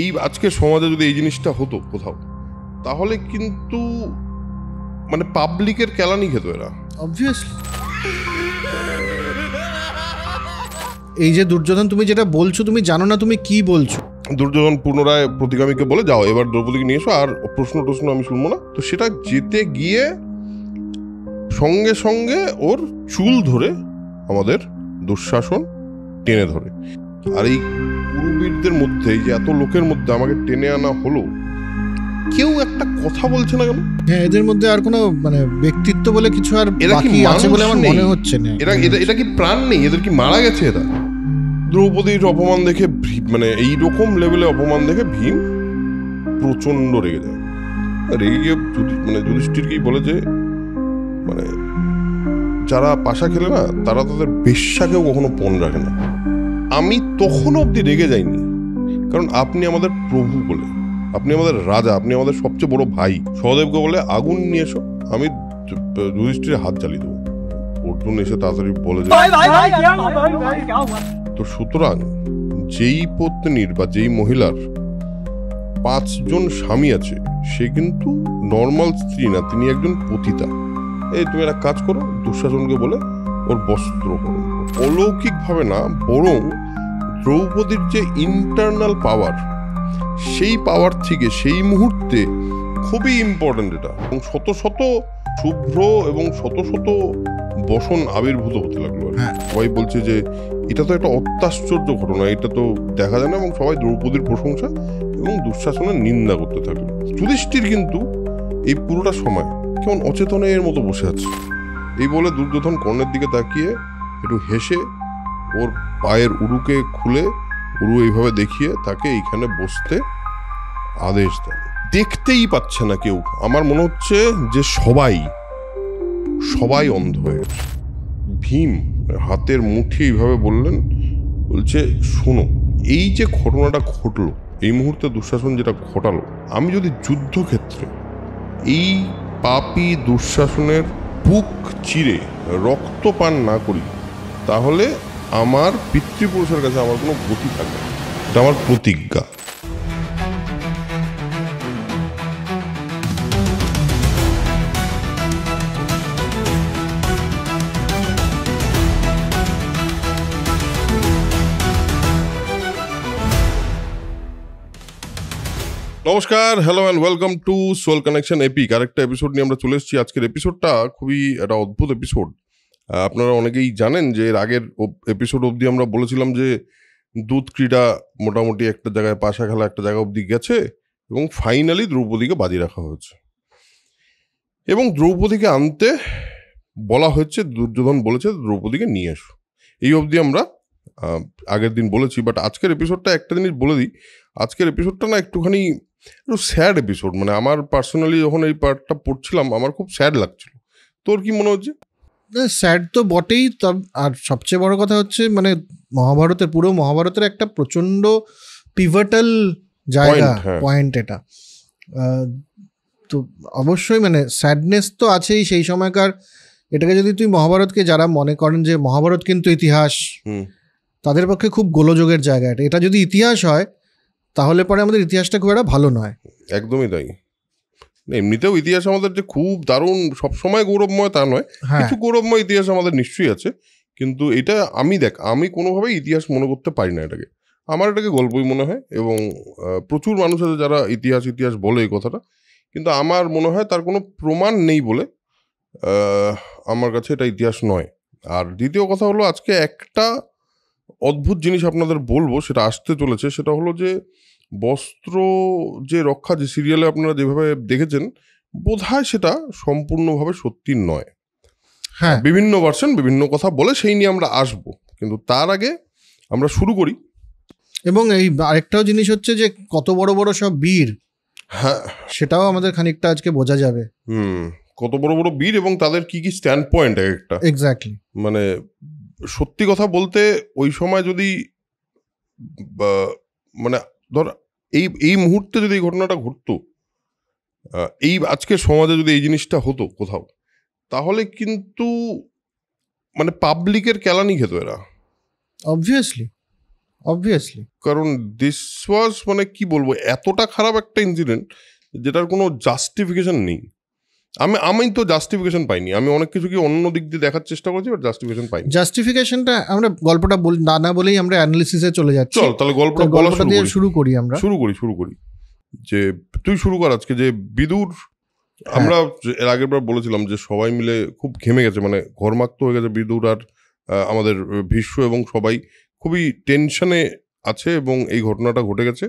এই আজকের সমাজে যদি এই জিনিসটা হতো কোথাও, তাহলে কিন্তু মানে পাবলিকের কেলানি খেত এরা অবভিয়াসলি। এই যে দুর্যোধন, তুমি যেটা বলছো তুমি জানো না তুমি কি বলছো। দুর্যোধন পুনরায় প্রতিগামীকে বলে, যাও এবার দ্রৌপদীকে নিয়ে এসো, আর প্রশ্ন আমি শুনবো না। তো সেটা যেতে গিয়ে সঙ্গে সঙ্গে ওর চুল ধরে আমাদের দুঃশাসন টেনে ধরে। আর এই কুরুবীরদের মধ্যে, যে এত লোকের মধ্যে আমাকে টেনে আনা হলো, কেউ একটা কথা বলছে না কেন? হ্যাঁ, এদের মধ্যে আর কোনো মানে ব্যক্তিত্ব বলে কিছু আর বাকি আছে বলে আমার মনে হচ্ছে না। এটা কি প্রাণ নেই? এদের কি মারা গেছে এরা? দ্রৌপদীর অপমান দেখে, মানে এইরকম লেভেলে অপমান দেখে ভীম প্রচন্ড রেগে যায়। রেগে গিয়ে মানে যুধিষ্ঠিরকেই বলে যে, মানে যারা পাশা খেলে না তারা তাদের বেশ্যাকেও কখনো পণ রাখে না। আমি তখনও অব্দি রেগে যাইনি, কারণ আপনি আমাদের প্রভু বলে, আপনি আমাদের রাজা, আপনি আমাদের সবচেয়ে বড় ভাই। সহদেবকে বলে আগুন নিয়ে এসো, আমি যুধিষ্ঠিরের হাত জ্বালিয়ে দেবো। অর্জুন এসে তাড়াতাড়ি বলে যে, তো সুতরাং যেই পত্নীর বা যেই মহিলার 5 জন স্বামী আছে, সে কিন্তু নর্মাল স্ত্রী না, তিনি একজন পতিতা। এই তুমি একটা কাজ করো, দুঃশাসনকে বলে ওর বস্ত্র করো। অলৌকিক ভাবে না, বরং দ্রৌপদীর যে ইন্টারনাল পাওয়ার, সেই পাওয়ার থেকে সেই মুহূর্তে খুবই ইম্পর্টেন্ট এটা, এবং শত শত শুভ্র এবং শত শত বসন আবির্ভূত হতে লাগলো। সবাই বলছে যে এটা তো একটা অত্যাশ্চর্য ঘটনা, এটা তো দেখা যায় না, এবং সবাই দ্রৌপদীর প্রশংসা এবং দুঃশাসনের নিন্দা করতে থাকলো। যুধিষ্ঠির কিন্তু এই পুরোটা সময় কেমন অচেতনের মতো বসে আছে। এই বলে দুর্যোধন কর্ণের দিকে তাকিয়ে একটু হেসে ওর পায়ের উরুকে খুলে, উরু এইভাবে দেখিয়ে তাকে এইখানে বসতে আদেশ দেন। দেখতেই পাচ্ছে না কেউ। আমার মনে হচ্ছে যে সবাই অন্ধ হয়ে গেছে। ভীম হাতের মুঠি এইভাবে বললেন, বলছে শোনো, এই যে ঘটনাটা ঘটলো, এই মুহূর্তে দুঃশাসন যেটা ঘটালো, আমি যদি যুদ্ধক্ষেত্রে এই পাপী দুঃশাসনের বুক চিরে রক্তপান না করি, তাহলে আমার পিতৃপুরুষের কাছে আমার কোনো গতি থাকবে না। এটা আমার প্রতিজ্ঞা। নমস্কার, hello and welcome to soul connection epic. আরেকটা এপিসোড নিয়ে আমরা চলে এসেছি। আজকের এপিসোডটা খুবই একটা অদ্ভুত এপিসোড। আপনারা অনেকেই জানেন যে এর আগের এপিসোড অবধি আমরা বলেছিলাম যে দুধ ক্রীড়া মোটামুটি একটা জায়গায়, পাশা খেলা একটা জায়গা অবধি গেছে, এবং ফাইনালি দ্রৌপদীকে বাজি রাখা হয়েছে, এবং দ্রৌপদীকে আনতে বলা হচ্ছে। দুর্যোধন বলেছে দ্রৌপদীকে নিয়ে এসো। এই অবধি আমরা আগের দিন বলেছি। বাট আজকের এপিসোডটা একটা জিনিস বলে দিই, আজকের এপিসোডটা না একটু স্যাড এপিসোড। মানে আমার পার্সোনালি যখন এই পার্টটা পড়ছিলাম আমার খুব স্যাড লাগছিল। তোর কি মনে হচ্ছে? স্যাড তো বটেই, আর সবচেয়ে বড় কথা হচ্ছে মানে পুরো মহাভারতের একটা প্রচন্ড পিভটাল জায়গা, পয়েন্ট এটা। তো অবশ্যই মানে স্যাডনেস তো আছেই সেই সময়কার। এটাকে যদি তুই মহাভারতকে, যারা মনে করেন যে মহাভারত কিন্তু ইতিহাস, তাদের পক্ষে খুব গোলযোগের জায়গা এটা যদি ইতিহাস হয়, তাহলে পরে আমাদের ইতিহাসটা খুব একটা ভালো নয়। একদমই তাই। এমনিতেও ইতিহাস আমাদের যে খুব দারুণ সবসময় গৌরবময় তা নয়, কিছু গৌরবময় ইতিহাস আমাদের নিশ্চয়ই আছে, কিন্তু এটা আমি কোনোভাবেই ইতিহাস মনে করতে পারি না এটাকে। আমার এটাকে গল্পই মনে হয়, এবং প্রচুর মানুষ আছে যারা ইতিহাস বলে এই কথাটা, কিন্তু আমার মনে হয় তার কোনো প্রমাণ নেই বলে আমার কাছে এটা ইতিহাস নয়। আর দ্বিতীয় কথা হলো, আজকে একটা অদ্ভুত জিনিস আপনাদের বলবো, সেটা আসতে চলেছে। সেটা হলো যে বস্ত্র যে রক্ষা, যে সিরিয়ালে আপনারা যেভাবে দেখেছেন, বোধহয় সেটা সম্পূর্ণভাবে সত্যি নয়। হ্যাঁ, বিভিন্ন ভার্সন বিভিন্ন কথা বলে, সেই নিয়ে আমরা আসবো, কিন্তু তার আগে আমরা শুরু করি। এবং এই আরেকটাও জিনিস হচ্ছে যে কত বড় বড় সব বীর, হ্যাঁ, সেটাও আমাদের খানিকটা আজকে বোঝা যাবে। কত বড় বড় বীর এবং তাদের কি কি স্ট্যান্ড পয়েন্ট একটা। এক্স্যাক্টলি। মানে সত্যি কথা বলতে ওই সময় যদি মানে ধর এই মুহূর্তে যদি এই ঘটনাটা ঘটতো, এই আজকের সমাজে যদি এই জিনিসটা হতো কোথাও, তাহলে কিন্তু মানে পাবলিকের কেলানি খেত এরা। অবভিয়াসলি। অবভিয়াসলি, কারণ দিস ওয়াজ মানে কি বলবো, এতটা খারাপ একটা ইনসিডেন্ট যেটার কোনো জাস্টিফিকেশন নেই। আমি তো জাস্টিফিকেশন পাইনি। আমি অনেক কিছু কি অন্য দিক দিয়ে দেখার চেষ্টা করছি, বাট জাস্টিফিকেশন পাইনি। জাস্টিফিকেশনটা আমরা গল্পটা না বলেই আমরা অ্যানালিসিসে চলে যাচ্ছি। চল তাহলে গল্পটা দিয়ে শুরু করি। আমরা শুরু করি যে তুই শুরু কর আজকে। যে বিদুর, আমরা এর আগের বার বলেছিলাম যে সবাই মিলে খুব ঘেমে গেছে, মানে ঘরমাক্ত হয়ে গেছে বিদুর আর আমাদের ভীষ্ম, এবং সবাই খুবই টেনশনে আছে এবং এই ঘটনাটা ঘটে গেছে।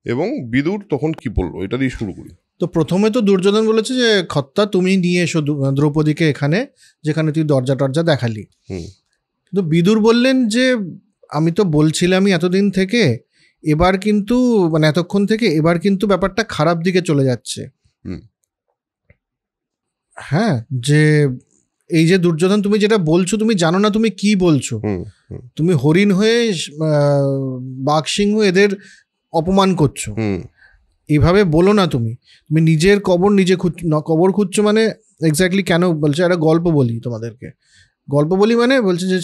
এবং বিদুর তখন কি বললো, এটা দিয়ে শুরু করি। তো প্রথমে তো দুর্যোধন বলেছে যে খত্তা তুমি নিয়ে এসো দ্রৌপদীকে এখানে, যেখানে তুই দরজা টরজা দেখালি। কিন্তু বিদুর বললেন যে আমি তো বলছিলামই এতদিন থেকে, এবার কিন্তু মানে এতক্ষণ থেকে এবার কিন্তু ব্যাপারটা খারাপ দিকে চলে যাচ্ছে। হ্যাঁ, যে এই যে দুর্যোধন তুমি যেটা বলছো, তুমি জানো না তুমি কি বলছো। তুমি হরিণ হয়ে বাঘ সিংহ এদের অপমান করছো, এইভাবে বলো না। তুমি নিজের কবর নিজে কবর খুঁজছো। মানে এক্স্যাক্টলি কেন বলছে, একটা গল্প বলি তোমাদেরকে। গল্প বলি মানে বলছে যে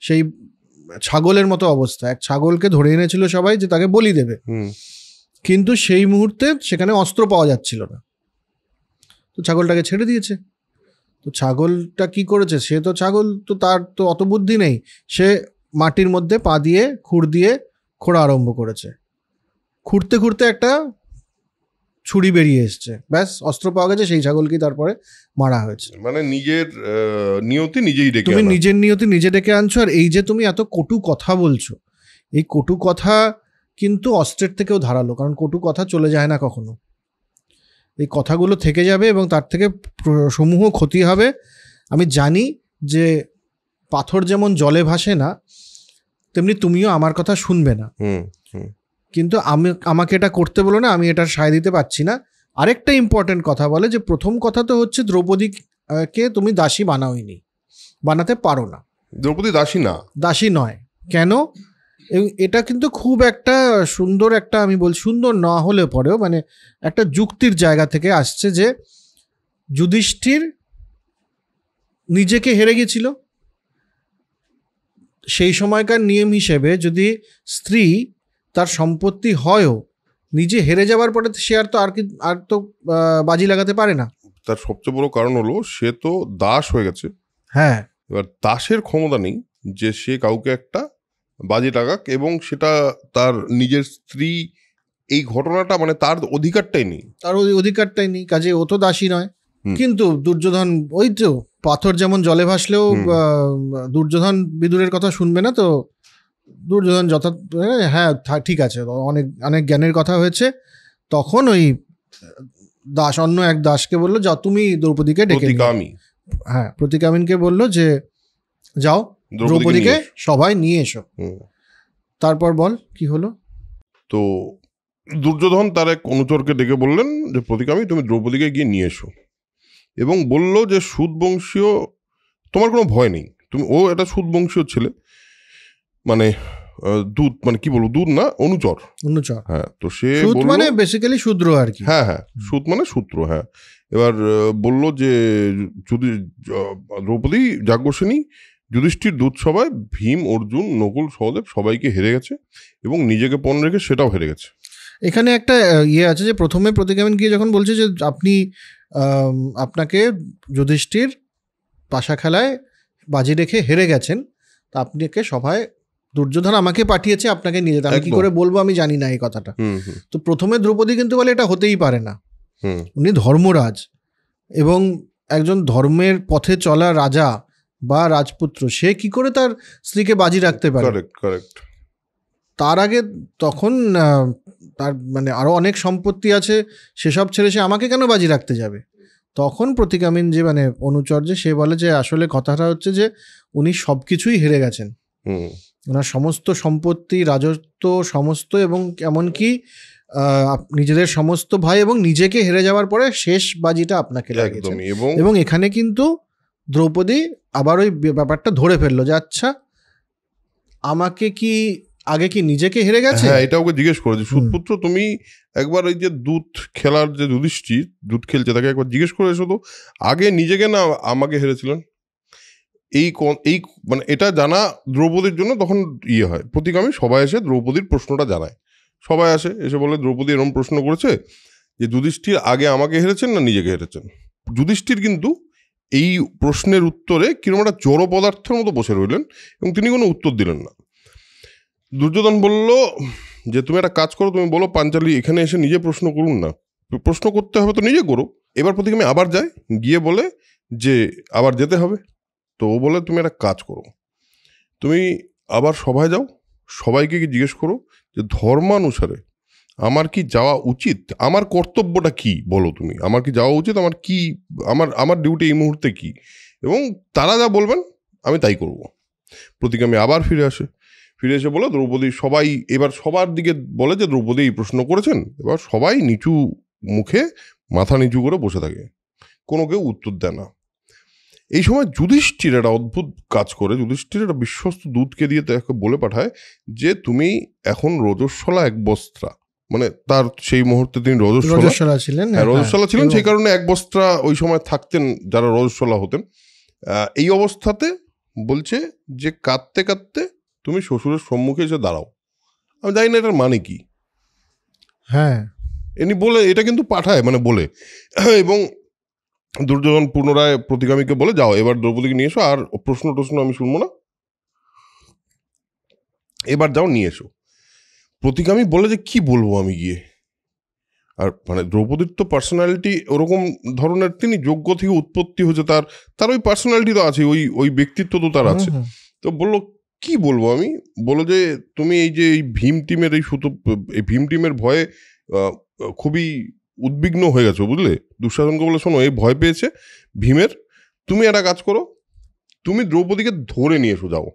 সেই ছাগলের মতো অবস্থা। এক ছাগলকে ধরে এনেছিল সবাই যে তাকে বলি দেবে, কিন্তু সেই মুহূর্তে সেখানে অস্ত্র পাওয়া যাচ্ছিল না, তো ছাগলটাকে ছেড়ে দিয়েছে। তো ছাগলটা কি করেছে, সে তো ছাগল, তো তার তো অত বুদ্ধি নেই। সে মাটির মধ্যে পা দিয়ে খুঁড় দিয়ে খোঁড়া আরম্ভ করেছে। খুঁড়তে খুঁড়তে একটা ছুরি বেরিয়ে এসছে, ব্যাস অস্ত্র পাওয়া গেছে। সেই ছাগলকেই তারপরে মারা হয়েছে। মানে নিজের নিয়তি নিজেই ডেকে, তুমি নিজের নিয়তি নিজে ডেকে আনছো। আর এই যে তুমি এত কটু কথা বলছো, এই কটু কথা কিন্তু অস্ত্রের থেকেও ধারালো, কারণ কটু কথা চলে যায় না কখনো। এই কথাগুলো থেকে যাবে এবং তার থেকে সমূহ ক্ষতি হবে। আমি জানি যে পাথর যেমন জলে ভাসে না, তেমনি তুমিও আমার কথা শুনবে না। কিন্তু আমাকে এটা করতে বলো না, আমি এটার সায় দিতে পারছি না। আরেকটা ইম্পর্টেন্ট কথা বলে যে প্রথম কথা তো হচ্ছে দ্রৌপদীকে তুমি দাসী বানাওইনি, বানাতে পারো না। দ্রৌপদী দাসী নয় কেন? এটা কিন্তু খুব একটা সুন্দর একটা, আমি বলছি সুন্দর না হলে পরেও মানে একটা যুক্তির জায়গা থেকে আসছে যে যুধিষ্ঠির নিজেকে হেরে গেছিল। সেই সময়কার নিয়ম হিসেবে যদি স্ত্রী তার সম্পত্তি হয়ও, নিজে হেরে যাওয়ার পরে সে আর তো বাজি লাগাতে পারে না। তার সবচেয়ে বড় কারণ হলো সে তো দাস হয়ে গেছে। হ্যাঁ, এবার দাসের ক্ষমতা নেই যে সে কাউকে একটা বাজি লাগাক, এবং সেটা তার নিজের স্ত্রী, এই ঘটনাটা মানে তার অধিকারটাই নেই, কাজে ও তো দাসী নয়। কিন্তু দুর্যোধন, ওই তো পাথর যেমন জলে ভাসলেও দুর্যোধন বিদুরের কথা শুনবে না। তো দুর্যোধন হ্যাঁ ঠিক আছে, অনেক জ্ঞানের কথা হয়েছে। তখন ওই দাস অন্য এক দাসকে বললো, যাও তুমি দ্রৌপদীকে ডেকে, প্রতিকামিনকে বললো যে যাও দ্রৌপদীকে সবাই নিয়ে এসো। তারপর বল কি হলো। তো দুর্যোধন তার এক অনুচরকে ডেকে বললেন যে প্রতিকামী, তুমি দ্রৌপদীকে গিয়ে নিয়ে এসো, এবং বলল যে সুদবংশীয়, তোমার কোনো ভয় নেই, ও একটা সুদবংশীয় ছেলে, মানে দুধ, মানে কি বলবো, দুধ না, অনুচর। হ্যাঁ, তো সে মানে বেসিক্যালি শূদ্র আর কি। হ্যাঁ, সুদ মানে সূত্র। হ্যাঁ, এবার বলল যে যদি দ্রৌপদী যাজ্ঞসেনী যুধিষ্ঠির দূত সভায় ভীম, অর্জুন, নকুল, সহদেব সবাইকে হেরে গেছে, এবং নিজেকে পণ রেখে সেটাও হেরে গেছে। এখানে একটা আছে যে প্রথমে প্রতিকামিন গিয়ে যখন বলছে যে আপনাকে যুধিষ্ঠির পাশা খেলায় বাজি রেখে হেরে গেছেন, তা আপনাকে সভায় দুর্যোধন আমাকে পাঠিয়েছে আপনাকে নিয়ে যেতে। আমি কি করে বলবো, আমি জানি না এই কথাটা। তো প্রথমে দ্রৌপদী কিন্তু বলে এটা হতেই পারে না, উনি ধর্মরাজ এবং একজন ধর্মের পথে চলা রাজা বা রাজপুত্র, সে কি করে তার স্ত্রীকে বাজি রাখতে পারে। তার আগে তখন তার মানে আরো অনেক সম্পত্তি আছে, সেসব ছেড়ে সে আমাকে কেন বাজি রাখতে যাবে। তখন প্রতিকামিন যে মানে অনুচর, যে সে বলে যে আসলে কথাটা হচ্ছে যে উনি সবকিছুই হেরে গেছেন, ওনার সমস্ত সম্পত্তি, রাজত্ব সমস্ত, এবং এমনকি নিজেদের সমস্ত ভাই এবং নিজেকে হেরে যাওয়ার পরে শেষ বাজিটা আপনাকে লাগিয়েছেন। এবং এখানে কিন্তু দ্রৌপদী আবার ওই ব্যাপারটা ধরে ফেললো যে আচ্ছা, আমাকে কি আগে কি নিজেকে হেরে গেছে। হ্যাঁ, এটা ওকে জিজ্ঞেস করেছে, সুদপুত্র তুমি একবার ওই যে দুধ খেলার যে যুধিষ্ঠির দুধ খেলছে তাকে একবার জিজ্ঞেস করে এসো তো, আগে নিজেকে না আমাকে হেরেছিলেন। এই মানে এটা জানা দ্রৌপদীর জন্য তখন হয়, প্রতিগামী সবাই এসে দ্রৌপদীর প্রশ্নটা জানায়। সবাই আসে, এসে বলে দ্রৌপদী এরকম প্রশ্ন করেছে যে যুধিষ্ঠির আগে আমাকে হেরেছেন না নিজেকে হেরেছেন। যুধিষ্ঠির কিন্তু এই প্রশ্নের উত্তরে কিরকম একটা জড় পদার্থের মতো বসে রইলেন এবং তিনি কোনো উত্তর দিলেন না। দুর্যোধন বলল যে তুমি একটা কাজ করো, তুমি বলো পাঞ্চালী এখানে এসে নিজে প্রশ্ন করুন না, প্রশ্ন করতে হবে তো নিজে করো। এবার প্রতিগামী আবার যায়, গিয়ে বলে যে আবার যেতে হবে। তো ও বলে তুমি একটা কাজ করো, তুমি আবার সভায় যাও, সবাইকে জিজ্ঞেস করো যে ধর্মানুসারে আমার কি যাওয়া উচিত, আমার কর্তব্যটা কি বলো তুমি, আমার কি যাওয়া উচিত, আমার কি আমার ডিউটি এই মুহূর্তে কি, এবং তারা যা বলবেন আমি তাই করব। প্রতিগামী আবার ফিরে এসে বলে দ্রৌপদী, সবাই এবার সবার দিকে বলে যে দ্রৌপদী এই প্রশ্ন করেছেন। এবার সবাই নিচু মুখে মাথা নিচু করে বসে থাকে, কোনো কেউ উত্তর দেয় না। এই সময় যুধিষ্ঠির একটা অদ্ভুত কাজ করে, যুধিষ্ঠির একটা বিশ্বস্ত দূতকে দিয়ে তাকে বলে পাঠায় যে তুমি এখন রজস্বলা এক বস্ত্রা, মানে তার সেই মুহূর্তে তিনি রজস্বলা ছিলেন, সেই কারণে এক বস্ত্রা ওই সময় থাকতেন যারা রজস্বলা হতেন। এই অবস্থাতে বলছে যে কাঁদতে কাঁদতে তুমি শ্বশুরের সম্মুখে এসে দাঁড়াও। আমি জানি না এটার মানে কি, হ্যাঁ এনি বলে এটা কিন্তু পাঠায় মানে বলে, এবং দুর্যোধন পুনরায় প্রতিগামীকে বলে যাও এবার দ্রৌপদীকে নিয়ে এসো, আর প্রশ্ন আমি শুনবো না, এবার যাও নিয়ে এসো। প্রতিগামী বলে যে কি বলবো আমি গিয়ে, আর মানে দ্রৌপদীর তো পার্সোনালিটি ওরকম ধরনের, তিনি যোগ্য থেকে উৎপত্তি হয়েছে, তার ওই পার্সোনালিটি তো আছে, ওই ব্যক্তিত্ব তো তার আছে। তো বললো কি বলবো আমি, বলো যে তুমি এই যে এই ভীম টিমের এই ভীম টিমের ভয়ে খুবই উদ্বিগ্ন হয়ে গেছো, বুঝলে। দুঃশাসনকে বলে শোনো এই ভয় পেয়েছে ভীমের, তুমি একটা কাজ করো, তুমি দ্রৌপদীকে ধরে নিয়ে এসো, যাও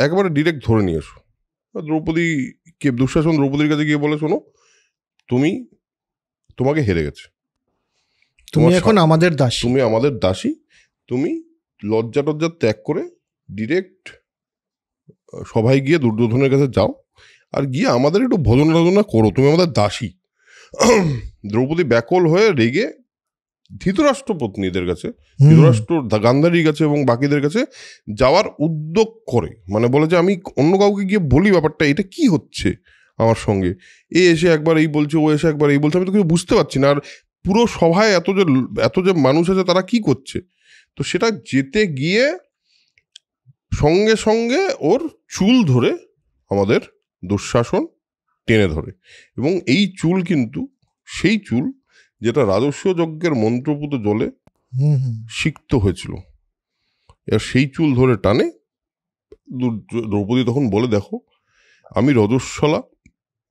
একবারে ডিরেক্ট ধরে নিয়ে এসো। দুঃশাসন দ্রৌপদীর কাছে গিয়ে বলে শোনো তোমাকে হেরে গেছে, তুমি এখন আমাদের দাসী, তুমি লজ্জা টজ্জা ত্যাগ করে ডিরেক্ট সবাই গিয়ে দুর্যোধনের কাছে যাও, আর গিয়ে আমাদের একটু ভজন টজনা করো, তুমি আমাদের দাসী। দ্রৌপদী ব্যাকুল হয়ে রেগে ধৃতরাষ্ট্র পত্নীদের কাছে, ধৃতরাষ্ট্র গান্ধারীর কাছে এবং বাকিদের কাছে যাওয়ার উদ্যোগ করে, মানে বলে যে আমি অন্য কাউকে গিয়ে বলি ব্যাপারটা, এটা কি হচ্ছে আমার সঙ্গে, এসে একবার এই বলছে, ও এসে একবার এই বলছে, আমি তো কিছু বুঝতে পারছি না, আর পুরো সভায় এত যে মানুষ আছে তারা কি করছে। তো সেটা যেতে গিয়ে সঙ্গে সঙ্গে ওর চুল ধরে আমাদের দুঃশাসন টেনে ধরে, এবং এই চুল কিন্তু সেই চুল যেটা রাজস্ব যজ্ঞের মন্ত্রপুত জলে সিক্ত হয়েছিল, আর সেই চুল ধরে টানে। দ্রৌপদী তখন বলে দেখো আমি রজস্বলা,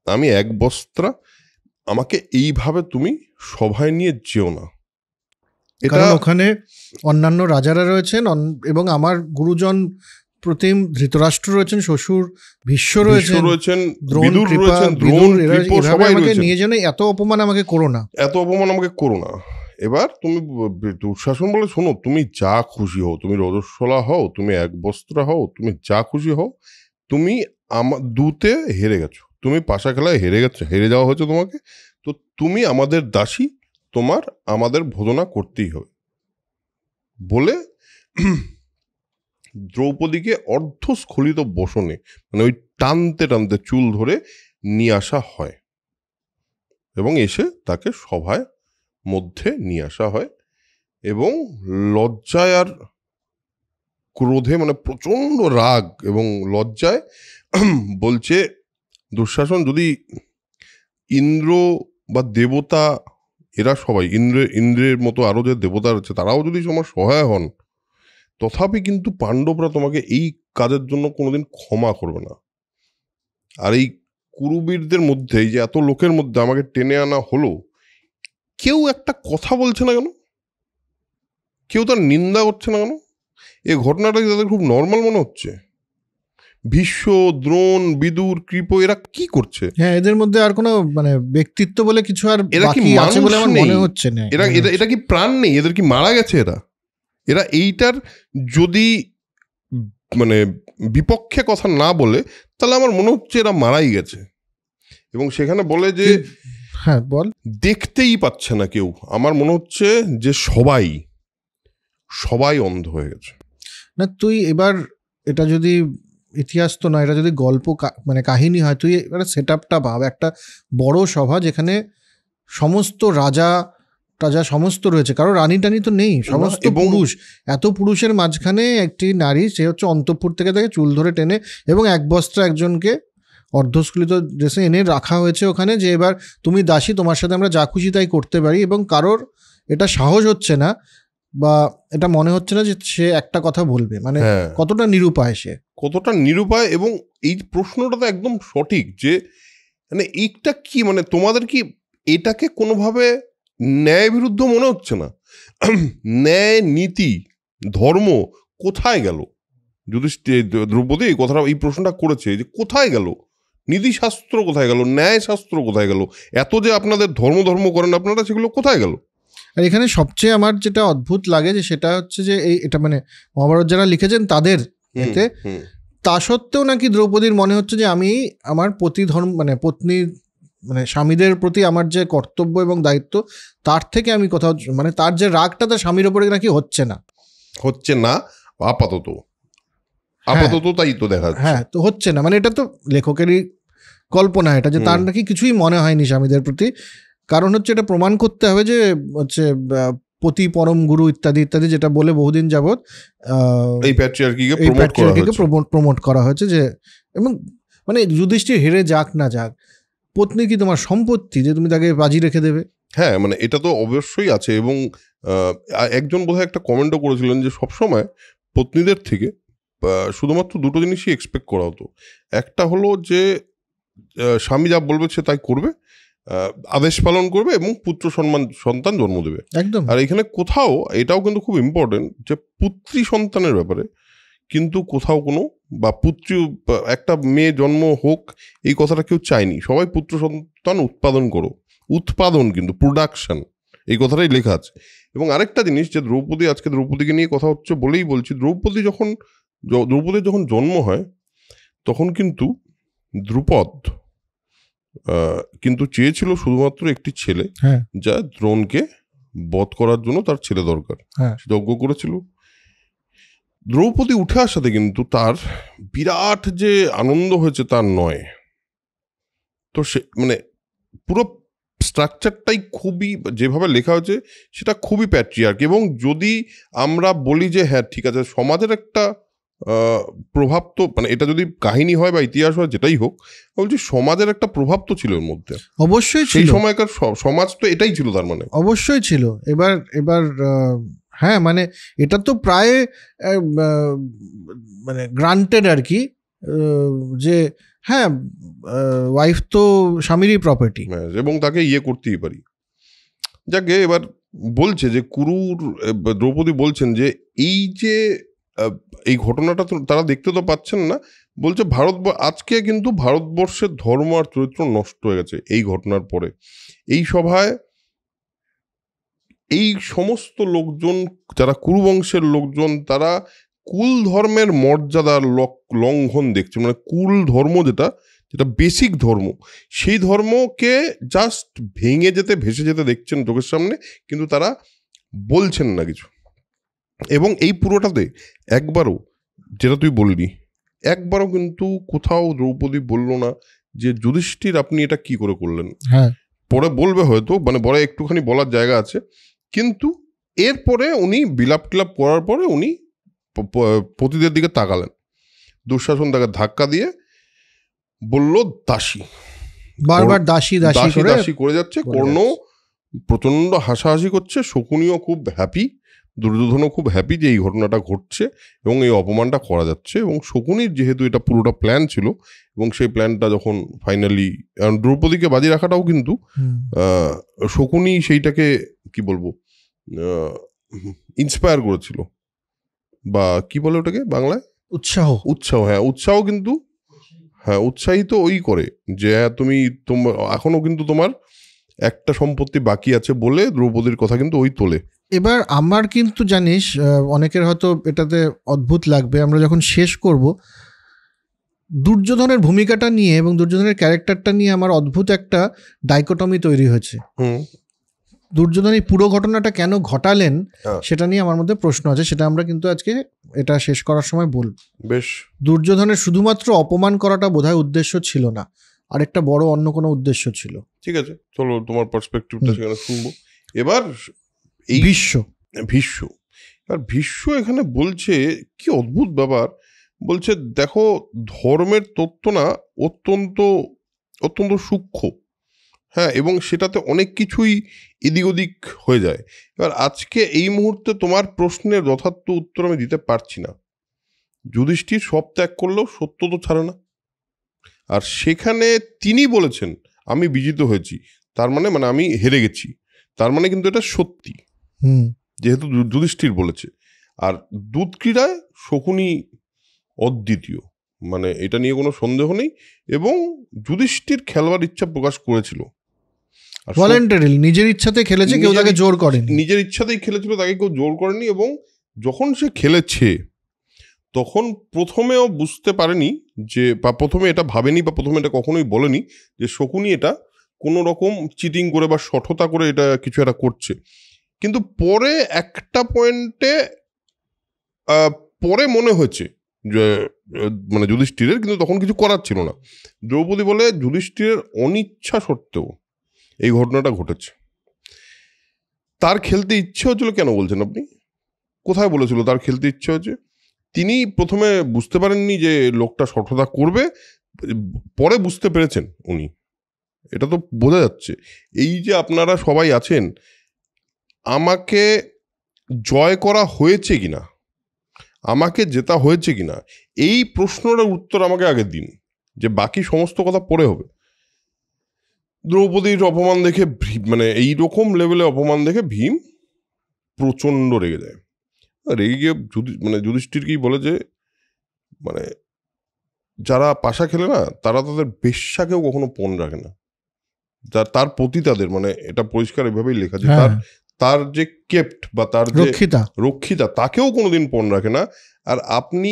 আমি এক বস্ত্রা, আমাকে এইভাবে তুমি সভায় নিয়ে যেও না। এটা ওখানে অন্যান্য রাজারা রয়েছেন এবং আমার গুরুজন প্রতিম ধৃতরাষ্ট্র রয়েছেন, শ্বশুর ভীষ্ম রয়েছেন, দ্রোণ, কৃপা, সবাই আমাকে নিয়ে যেন এত অপমান আমাকে করো না। এবার তুমি দুঃশাসন বলে শোনো তুমি যা খুশি হও, তুমি রজস্বলা হও, তুমি এক বস্ত্রা হও, তুমি যা খুশি হও, তুমি দুতে হেরে গেছো, তুমি পাশা খেলায় হেরে যাওয়া হয়েছে তোমাকে, তো তুমি আমাদের দাসী, তোমার আমাদের ভোজনা করতেই হবে বলে দ্রৌপদীকে অর্ধস্খলিত বসনে, মানে ওই টানতে টানতে চুল ধরে নিয়ে আসা হয় এবং এসে তাকে সভায় মধ্যে নিয়ে আসা হয়, এবং লজ্জায় আর ক্রোধে, মানে প্রচণ্ড রাগ এবং লজ্জায় বলছে দুঃশাসন, যদি ইন্দ্র বা দেবতা, এরা সবাই ইন্দ্রের মতো আরও যে দেবতা আছে তারাও যদি তোমার সহায় হন, তথাপি কিন্তু পাণ্ডবরা তোমাকে এই কাজের জন্য কোনোদিন ক্ষমা করবে না। আর এই কুরুবীরদের মধ্যে, এই যে এত লোকের মধ্যে আমাকে টেনে আনা হলো, কেউ একটা কথা বলছে না কেন, কেউ তার নিন্দা করছে না কেন? এই ঘটনাটা তাদের খুব নর্মাল মনে হচ্ছে। ভীষ্ম, দ্রোণ, বিদুর, কৃপ এরা কি করছে? হ্যাঁ, এদের মধ্যে আর কোনো মানে ব্যক্তিত্ব বলে কিছু আর বাকি আছে বলে আমার মনে হচ্ছে না। এরা কি প্রাণ নেই? এদের কি মারা গেছে? এরা এইটার যদি মানে বিপক্ষে কথা না বলে তাহলে আমার মনে হচ্ছে এরা মারাই গেছে। এবং সেখানে বলে যে হ্যাঁ বল, দেখতেই পাচ্ছে না কেউ। আমার মনে হচ্ছে যে সবাই অন্ধ হয়ে গেছে। না তুই এবার এটা যদি ইতিহাস তো নয়, এটা যদি গল্প মানে কাহিনী হয়, তুই এবার সেট আপটা ভাব, একটা বড় সভা যেখানে সমস্ত রাজা সমস্ত রয়েছে, কারো রানী টানি তো নেই, সমস্ত পুরুষ, এত পুরুষের মাঝখানে একটি নারী, সে হচ্ছে অন্তঃপুর থেকে তাকে চুল ধরে টেনে এবং এক বস্ত্র একজনকে অর্ধস্খলিত ড্রেসে এনে রাখা হয়েছে ওখানে, যে এবার তুমি দাসী, তোমার সাথে আমরা যা খুশি তাই করতে পারি। এবং কারোর এটা সাহস হচ্ছে না বা এটা মনে হচ্ছে না যে সে একটা কথা বলবে, মানে কতটা নিরুপায় সে, কতটা নিরুপায়। এবং এই প্রশ্নটা তো একদম সঠিক যে মানে এইটা কি, মানে তোমাদের কি এটাকে কোনোভাবে ন্যায় বিরুদ্ধ মনে হচ্ছে না? ন্যায়, নীতি, ধর্ম কোথায় গেল? যদি দ্রৌপদী এই কথাটা, এই প্রশ্নটা করেছে যে কোথায় গেল নীতিশাস্ত্র, কোথায় গেল ন্যায় শাস্ত্র, কোথায় গেল? এত যে আপনাদের ধর্ম করেন আপনারা, সেগুলো কোথায় গেল? আর এখানে সবচেয়ে আমার যেটা অদ্ভুত লাগে যে সেটা হচ্ছে যে এটা মানে মহাভারত যারা লিখেছেন তাদের এতে, তা সত্ত্বেও নাকি দ্রৌপদীর মনে হচ্ছে যে আমি আমার মানে পত্নীর মানে স্বামীদের প্রতি আমার যে কর্তব্য এবং দায়িত্ব, তার থেকে আমি কোথাও মানে তার যে রাগটা তার স্বামীর ওপরে নাকি হচ্ছে না আপাতত তাই তো দেখা যাচ্ছে। হ্যাঁ, তো হচ্ছে না, মানে এটা তো লেখকেরই কল্পনা, এটা যে তার নাকি কিছুই মনে হয়নি স্বামীদের প্রতি। কারণ হচ্ছে এটা প্রমাণ করতে হবে যে হচ্ছে পতি পরম গুরু ইত্যাদি ইত্যাদি, যেটা বলে বহুদিন যাবৎ এই প্যাট্রিয়ার্কিকে প্রমোট করা হয়েছে যে, এবং মানে যুধিষ্ঠির হেরে যাক না যাক, পত্নী কি তোমার সম্পত্তি যে তুমি তাকে বাজি রেখে দেবে? হ্যাঁ, মানে এটা তো অবশ্যই আছে। এবং একজন বোধহয় একটা কমেন্টও করেছিলেন যে সবসময় পত্নীদের থেকে শুধুমাত্র দুটো জিনিসই এক্সপেক্ট করা হতো। একটা হলো যে স্বামী যা বলবে সে তাই করবে, আদেশ পালন করবে এবং সন্তান জন্ম দেবে, একদম। আর এখানে কোথাও এটাও কিন্তু খুব ইম্পর্টেন্ট যে পুত্রী সন্তানের ব্যাপারে কিন্তু কোথাও কোনো বা পুত্রী একটা মেয়ে জন্ম হোক এই কথাটা কেউ চায়নি, সবাই পুত্র সন্তান উৎপাদন কিন্তু প্রোডাকশন, এই কথাটাই লেখা আছে। এবং আরেকটা জিনিস যে দ্রৌপদী, আজকে দ্রৌপদীকে নিয়ে কথা হচ্ছে বলেই বলছি, দ্রৌপদীর যখন জন্ম হয় তখন কিন্তু দ্রুপদ কিন্তু চেয়েছিল শুধুমাত্র একটি ছেলে, যা দ্রোণকে বধ করার জন্য তার ছেলে দরকার, যজ্ঞ করেছিল। দ্রৌপদী উঠে আসাতে কিন্তু তার বিরাট যে আনন্দ হয়েছে তার নয়। তো সে মানে পুরো স্ট্রাকচারটাই খুবই, যেভাবে লেখা হয়েছে সেটা খুবই প্যাট্রিয়ার্ক। এবং যদি আমরা বলি যে হ্যাঁ ঠিক আছে, সমাজের একটা প্রভাব তো, মানে এটা যদি কাহিনী হয় বা ইতিহাস হয় যেটাই হোক, বলছি সমাজের একটা প্রভাব তো ছিল এর মধ্যে, অবশ্যই সেই সময়কার সমাজ তো এটাই ছিল, তার মানে অবশ্যই ছিল। এবার হ্যাঁ, মানে এটা তো প্রায় মানে গ্রান্টেড আর কি, যে হ্যাঁ ওয়াইফ তো স্বামীরই প্রপার্টি এবং তাকে করতেই পারি। যাকে এবার বলছে যে দ্রৌপদী বলছেন যে এই ঘটনাটা তো তারা দেখতে তো পাচ্ছেন না, বলছে আজকে কিন্তু ভারতবর্ষের ধর্ম আর চরিত্র নষ্ট হয়ে গেছে এই ঘটনার পরে। এই সভায় এই সমস্ত লোকজন যারা কুরুবংশের লোকজন, তারা কুল ধর্মের মর্যাদার লঙ্ঘন দেখছে। মানে কুল ধর্ম যেটা বেসিক ধর্ম, সেই ধর্মকে জাস্ট ভেসে যেতে দেখছেন চোখের সামনে, কিন্তু তারা বলছেন না কিছু। এবং এই পুরোটাতে একবারও, যেটা তুই বললি, একবারও কিন্তু কোথাও দ্রৌপদী বলল না যে যুধিষ্ঠির আপনি এটা কি করে করলেন। পরে বলবে হয়তো, মানে পরে একটুখানি বলার জায়গা আছে, কিন্তু এরপরে উনি বিলাপ টিলাপ করার পরে উনি পতিদের দিকে তাকালেন। দুঃশাসন তাকে ধাক্কা দিয়ে বলল দাসী, বারবার দাসী দাসী করে যাচ্ছে। কর্ণ প্রচন্ড হাসাহাসি করছে, শকুনিও খুব হ্যাপি, দুর্যোধনও খুব হ্যাপি যে এই ঘটনাটা ঘটছে এবং এই অপমানটা করা যাচ্ছে। এবং শকুনির যেহেতু এটা পুরোটা প্ল্যান ছিল, এবং সেই প্ল্যানটা যখন ফাইনালি দ্রৌপদীকে বাজি রাখাটাও কিন্তু শকুনি সেইটাকে কি বলবো ইন্সপায়ার করেছিল, বা কি বলে ওটাকে বাংলায়, উৎসাহ। হ্যাঁ, উৎসাহ কিন্তু, হ্যাঁ উৎসাহিত ওই করে যে তুমি এখনো কিন্তু তোমার একটা সম্পত্তি বাকি আছে বলে দ্রৌপদীর কথা কিন্তু ওই তোলে। এবার আমার কিন্তু জানিস, অনেকের হয়তো এটাতে অদ্ভুত লাগবে, আমরা যখন শেষ করব দুর্যোধনের ভূমিকাটা নিয়ে এবং দুর্যোধনের ক্যারেক্টারটা নিয়ে আমার অদ্ভুত একটা ডাইকোটমি তৈরি হয়েছে। দুর্যোধন এই পুরো ঘটনাটা কেন ঘটালেন সেটা নিয়ে আমার মধ্যে প্রশ্ন আছে, সেটা আমরা কিন্তু আজকে এটা শেষ করার সময় বলব। বেশ। দুর্যোধনের শুধুমাত্র অপমান করাটা বোধহয় উদ্দেশ্য ছিল না, আরেকটা বড় অন্য কোনো উদ্দেশ্য ছিল। ঠিক আছে, চলো তোমার পার্সপেক্টিভটা সেখানে শুনবো। এবার এই ভীষ্ম, এবার ভীষ্ম এখানে বলছে কি অদ্ভুত ব্যাপার, বলছে দেখো ধর্মের তত্ত্ব না অত্যন্ত অত্যন্ত সূক্ষ্ম, হ্যাঁ, এবং সেটাতে অনেক কিছুই এদিক ওদিক হয়ে যায়। এবার আজকে এই মুহূর্তে তোমার প্রশ্নের যথার্থ উত্তর আমি দিতে পারছি না। যুধিষ্ঠির সব ত্যাগ করলেও সত্য তো ছাড়ে না, আর সেখানে তিনি বলেছেন আমি বিজিত হয়েছি, তার মানে আমি হেরে গেছি, তার মানে কিন্তু এটা সত্যি, যেহেতু যুধিষ্ঠির বলেছে। আর দুধ ক্রীড়ায় শকুনি অদ্বিতীয়, মানে এটা নিয়ে কোনো সন্দেহ নেই। এবং যুধিষ্ঠির খেলবার ইচ্ছা প্রকাশ করেছিল, ভলান্টারিলি নিজের ইচ্ছাতে খেলেছে, কেউ তাকে জোর করেনি, নিজের ইচ্ছাতেই খেলেছিল, তাকে কেউ জোর করেনি। এবং যখন সে খেলেছে তখন প্রথমেও বুঝতে পারেনি যে, বা প্রথমে এটা ভাবেনি, বা প্রথমে এটা কখনোই বলেনি যে শকুনি এটা কোনো রকম চিটিং করে বা সঠতা করে এটা কিছু একটা করছে। কিন্তু পরে একটা পয়েন্টে পরে মনে হয়েছে যে মানে যুধিষ্ঠিরের, কিন্তু তখন কিছু করার ছিল না। দ্রৌপদী বলে যুধিষ্ঠিরের অনিচ্ছা সত্ত্বেও এই ঘটনাটা ঘটেছে। তার খেলতে ইচ্ছে হচ্ছিল, কেন বলছেন আপনি? কোথায় বলেছিল তার খেলতে ইচ্ছে হচ্ছে? তিনি প্রথমে বুঝতে পারেননি যে লোকটা সঠতা করবে, পরে বুঝতে পেরেছেন উনি, এটা তো বোঝা যাচ্ছে। এই যে আপনারা সবাই আছেন, আমাকে জয় করা হয়েছে কিনা, আমাকে জেতা হয়েছে কিনা, এই প্রশ্নটার উত্তর আমাকে আগে দিন, যে বাকি সমস্ত কথা পরে হবে। দ্রৌপদীর অপমান দেখে মানে এইরকম লেভেলে অপমান দেখে ভীম প্রচণ্ড রেগে যায়। রেগে গিয়ে যুধিষ্ঠিরকেই বলে যে মানে যারা পাশা খেলে না, তারা তাদের বেশ্যাকেও কখনো পণ রাখে না, তার প্রতি তাদের এটা পরিষ্কার এভাবেই লেখা যে তার যে কেপ্ট বা তার যে রক্ষিতা তাকেও কোনোদিন পণ রাখে না। আর আপনি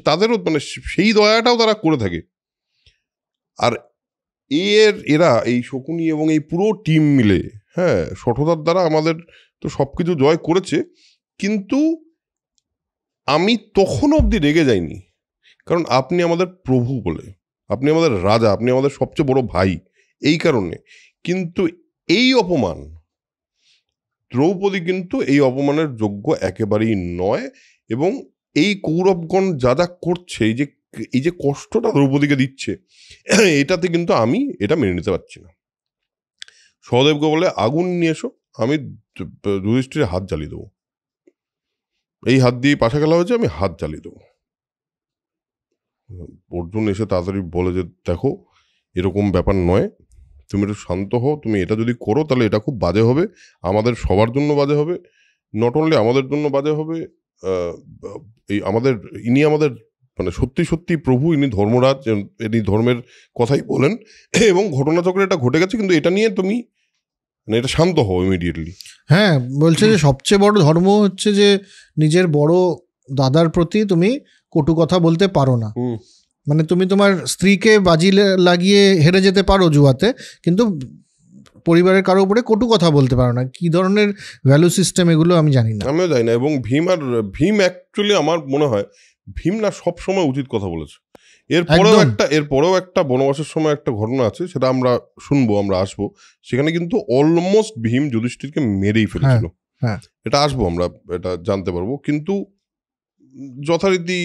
তাদেরও সেই দয়াটাও তারা করে থাকে। আর এরা এই শকুনি এবং এই পুরো টিম মিলে, হ্যাঁ, সঠতার দ্বারা আমাদের তো সবকিছু জয় করেছে। কিন্তু আমি তখন অবধি রেগে যাইনি, কারণ আপনি আমাদের প্রভু বলে, আপনি আমাদের রাজা, আপনি আমাদের সবচেয়ে বড় ভাই, এই কারণে। কিন্তু এই অপমান, দ্রৌপদী কিন্তু এই অপমানের যোগ্য একেবারেই নয়। এবং এই কৌরবগণ যা যা করছে, এই যে কষ্টটা দ্রৌপদীকে দিচ্ছে, এটাতে কিন্তু আমি এটা মেনে নিতে পারছি না। সহদেবকে বলে আগুন নিয়ে এসো, আমি যুধিষ্ঠিরের হাত জ্বালিয়ে দেবো, এই হাত দিয়ে পাশা খেলা হয়েছে, আমি হাত জ্বালিয়ে দেবো। অর্জুন এসে তাড়াতাড়ি বলে যে দেখো এরকম ব্যাপার নয়, তুমি একটু শান্ত হও, তুমি এটা যদি করো তাহলে এটা খুব বাজে হবে, আমাদের সবার জন্য বাজে হবে, নট অনলি আমাদের জন্য বাজে হবে। ইনি আমাদের সত্যি সত্যি প্রভু, ইনি ধর্মরাজ, ইনি ধর্মের কথাই বলেন, এবং ঘটনাচক্রে এটা ঘটে গেছে, কিন্তু এটা নিয়ে তুমি এটা শান্ত হও ইমিডিয়েটলি। হ্যাঁ, বলছে যে সবচেয়ে বড় ধর্ম হচ্ছে যে নিজের বড় দাদার প্রতি তুমি কটু কথা বলতে পারো না। তুমি তোমার স্ত্রীকে বাজি লাগিয়ে হেরে যেতে পারো জুয়াতে, কিন্তু পরিবারের কারো উপরে কটু কথা বলতে পারো না। কি ধরনের ভ্যালু সিস্টেম এগুলো আমি জানি না, আমিও জানি না। এবং ভীম অ্যাকচুয়ালি আমার মনে হয় ভীম না সবসময় উচিত কথা বলেছে। এরপরেও একটা বনবাসের সময় একটা ঘটনা আছে, সেটা আমরা শুনবো, আমরা আসবো সেখানে। কিন্তু অলমোস্ট ভীম যুধিষ্ঠিরকে মেরেই ফেলেছিল, এটা আসবো, আমরা এটা জানতে পারবো। কিন্তু যথারীতি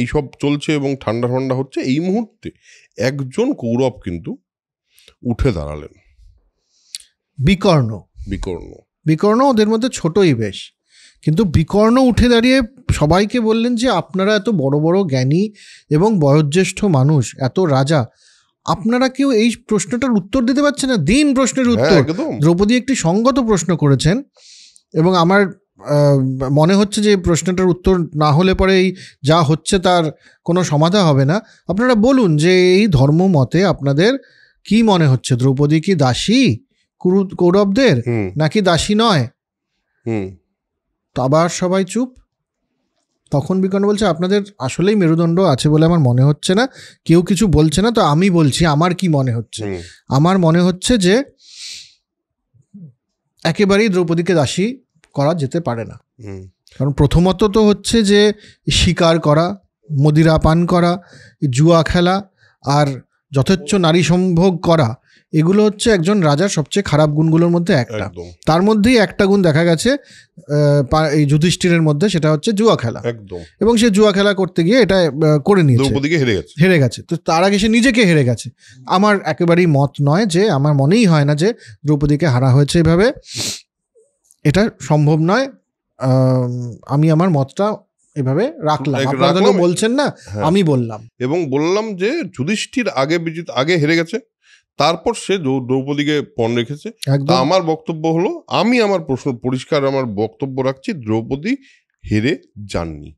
এইসব চলছে এবং ঠান্ডা ঠান্ডা হচ্ছে, এই মুহূর্তে একজন কৌরব কিন্তু উঠে দাঁড়ালেন, বিকর্ণ ওদের মধ্যে ছোটই বেশ, কিন্তু বিকর্ণ উঠে দাঁড়িয়ে সবাইকে বললেন যে আপনারা এত বড় বড় জ্ঞানী এবং বয়োজ্যেষ্ঠ মানুষ, এত রাজা, আপনারা কেউ এই প্রশ্নটার উত্তর দিতে পারছেন না, দিন প্রশ্নের উত্তর। দ্রৌপদী একটি সঙ্গত প্রশ্ন করেছেন, এবং আমার মনে হচ্ছে যে প্রশ্নটার উত্তর না হলে পরে এই যা হচ্ছে তার কোনো সমাধান হবে না। আপনারা বলুন যে এই ধর্ম মতে আপনাদের কি মনে হচ্ছে, দ্রৌপদী কি দাসী কৌরবদের নাকি দাসী নয়? তো আবার সবাই চুপ। তখন বিকর্ণ বলছে আপনাদের আসলেই মেরুদণ্ড আছে বলে আমার মনে হচ্ছে না, কেউ কিছু বলছে না, তো আমি বলছি আমার কি মনে হচ্ছে। আমার মনে হচ্ছে যে একেবারেই দ্রৌপদীকে দাসী করা যেতে পারে না। কারণ প্রথমত তো হচ্ছে যে শিকার করা, মদিরা পান করা, জুয়া খেলা আর যথেচ্ছ নারী সম্ভোগ করা, এগুলো হচ্ছে একজন রাজার সবচেয়ে খারাপ গুণগুলোর মধ্যে একটা। তার মধ্যেই একটা গুণ দেখা গেছে এই যুধিষ্ঠিরের মধ্যে, সেটা হচ্ছে জুয়া খেলা। এবং সে জুয়া খেলা করতে গিয়ে এটা করে নিয়েছে, হেরে গেছে। তো তার আগে সে নিজেকে হেরে গেছে। আমার একেবারেই মত নয়, যে আমার মনেই হয় না যে দ্রৌপদীকে হারা হয়েছে এভাবে, এটা সম্ভব নয়। আমি আমার মতটা এভাবে রাখলাম, আপনারা তো বলছেন না, আমি বললাম। এবং বললাম যে যুধিষ্ঠির আগে হেরে গেছে, তারপর সে দ্রৌপদীকে পণ রেখেছে। আমার বক্তব্য হলো, আমি আমার প্রশ্ন পরিষ্কার, আমার বক্তব্য রাখছি, দ্রৌপদী হেরে যাননি।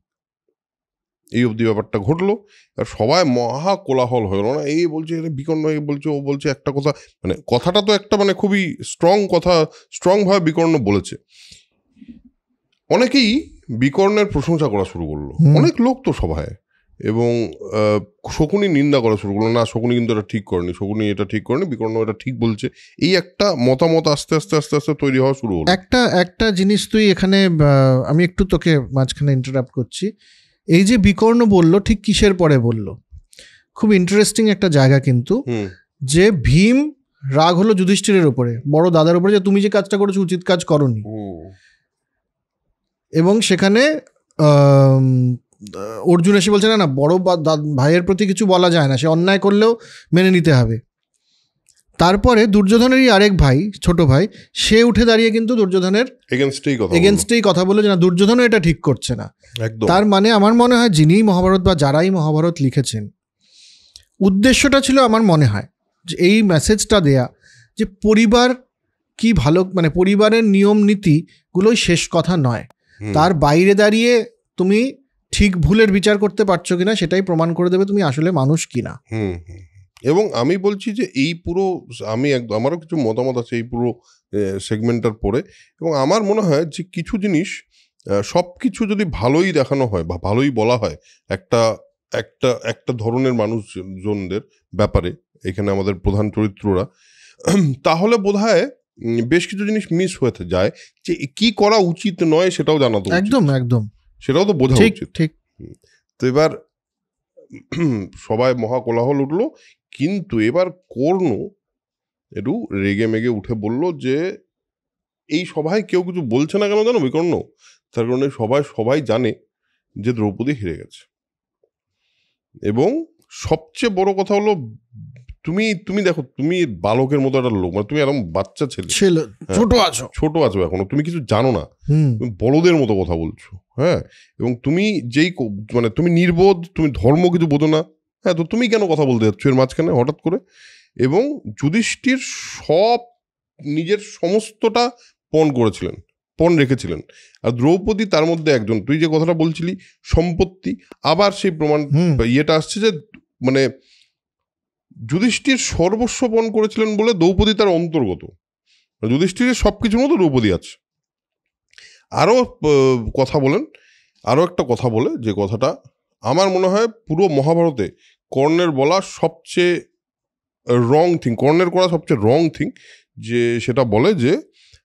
এই অবধি ব্যাপারটা ঘটলো, আর সবাই মহা কোলাহল হলো না, এই বলছে বিকর্ণ, এই বলছে, ও বলছে। একটা কথা, মানে কথাটা তো একটা মানে খুবই স্ট্রং কথা, স্ট্রং ভাবে বিকর্ণ বলেছে। অনেকেই বিকর্ণের প্রশংসা করা শুরু করলো, অনেক লোক তো সভায়, এবং শকুনি নিন্দা করা শুরু করলো, না শকুনি কিন্তু এটা ঠিক করেনি, শকুনি এটা ঠিক করেনি, বিকর্ণ এটা ঠিক বলছে। এই একটা মতামত আস্তে আস্তে আস্তে আস্তে তৈরি হওয়া শুরু হলো। একটা জিনিস তুই এখানে, আমি একটু তোকে মাঝখানে ইন্টারাপ্ট করছি। এই যে বিকর্ণ বললো, ঠিক কিসের পরে বললো, খুব ইন্টারেস্টিং একটা জায়গা কিন্তু, যে ভীম রাগ হলো যুধিষ্ঠিরের উপরে, বড় দাদার উপরে, যে তুমি যে কাজটা করেছো উচিত কাজ করনি। এবং সেখানে অর্জুন এসে বলছে, না বড় ভাইয়ের প্রতি কিছু বলা যায় না, সে অন্যায় করলেও মেনে নিতে হবে। তারপরে দুর্যোধনেরই আরেক ভাই, ছোট ভাই, সে উঠে দাঁড়িয়ে কিন্তু দুর্যোধনের এগেনস্টেই কথা বলে, যে না দুর্যোধনও এটা ঠিক করছে না। তার মানে আমার মনে হয় যিনি মহাভারত বা যারাই মহাভারত লিখেছেন, উদ্দেশ্যটা ছিল আমার মনে হয় যে এই মেসেজটা দেয়া, যে পরিবার কি ভালো, মানে পরিবারের নিয়ম নীতিগুলোই শেষ কথা নয়, তার বাইরে দাঁড়িয়ে তুমি ঠিক ভুলের বিচার করতে পারছো কিনা সেটাই প্রমাণ করে দেবে তুমি আসলে মানুষ কিনা। এবং আমি বলছি যে এই পুরো, আমারও কিছু মতামত আছে এই পুরো সেগমেন্টটার পরে, এবং আমার মনে হয় যে কিছু জিনিস, সব কিছু যদি ভালোই দেখানো হয় বা ভালোই বলা হয় একটা একটা একটা ধরনের মানুষজনদের ব্যাপারে, এখানে আমাদের প্রধান চরিত্ররা, তাহলে বোধহয় বেশ কিছু জিনিস মিস হয়ে যায়, যে কি করা উচিত নয় সেটাও জানা তো একদম একদম, সেটাও তো বোঝা উচিত। ঠিক। তো এবার সবাই মহা কোলাহল উঠলো, কিন্তু এবার কর্ণ একটু রেগে মেগে উঠে বলল যে এই সভায় কেউ কিছু বলছে না কেন জানো বিকর্ণ, তার কারণে সবাই জানে যে দ্রৌপদী হেরে গেছে। এবং সবচেয়ে বড় কথা হলো, তুমি দেখো, তুমি বালকের মতো একটা লোক, মানে তুমি একদম বাচ্চা ছেলে, ছোট আছো এখনো, তুমি কিছু জানো না, তুমি বড়দের মতো কথা বলছো। হ্যাঁ, এবং তুমি মানে তুমি নির্বোধ, তুমি ধর্ম কিছু বোঝো না। হ্যাঁ, তো তুমি কেন কথা বলতে যাচ্ছ এর মাঝখানে হঠাৎ করে? এবং যুধিষ্ঠির নিজের সমস্তটা পণ রেখেছিলেন, আর দ্রৌপদী তার মধ্যে একজন। তুই যে কথাটা বলছিলি সম্পত্তি, আবার সেই প্রমাণ ইয়েটা আসছে যে মানে যুধিষ্ঠির সর্বস্ব পণ করেছিলেন বলে দ্রৌপদী তার অন্তর্গত, যুধিষ্ঠিরের সবকিছুর মতো দ্রৌপদী আছে। আরও একটা কথা বলে, যে কথাটা আমার মনে হয় পুরো মহাভারতে কর্ণের বলা সবচেয়ে কর্ণের করা সবচেয়ে রং থিং, যে সেটা বলে যে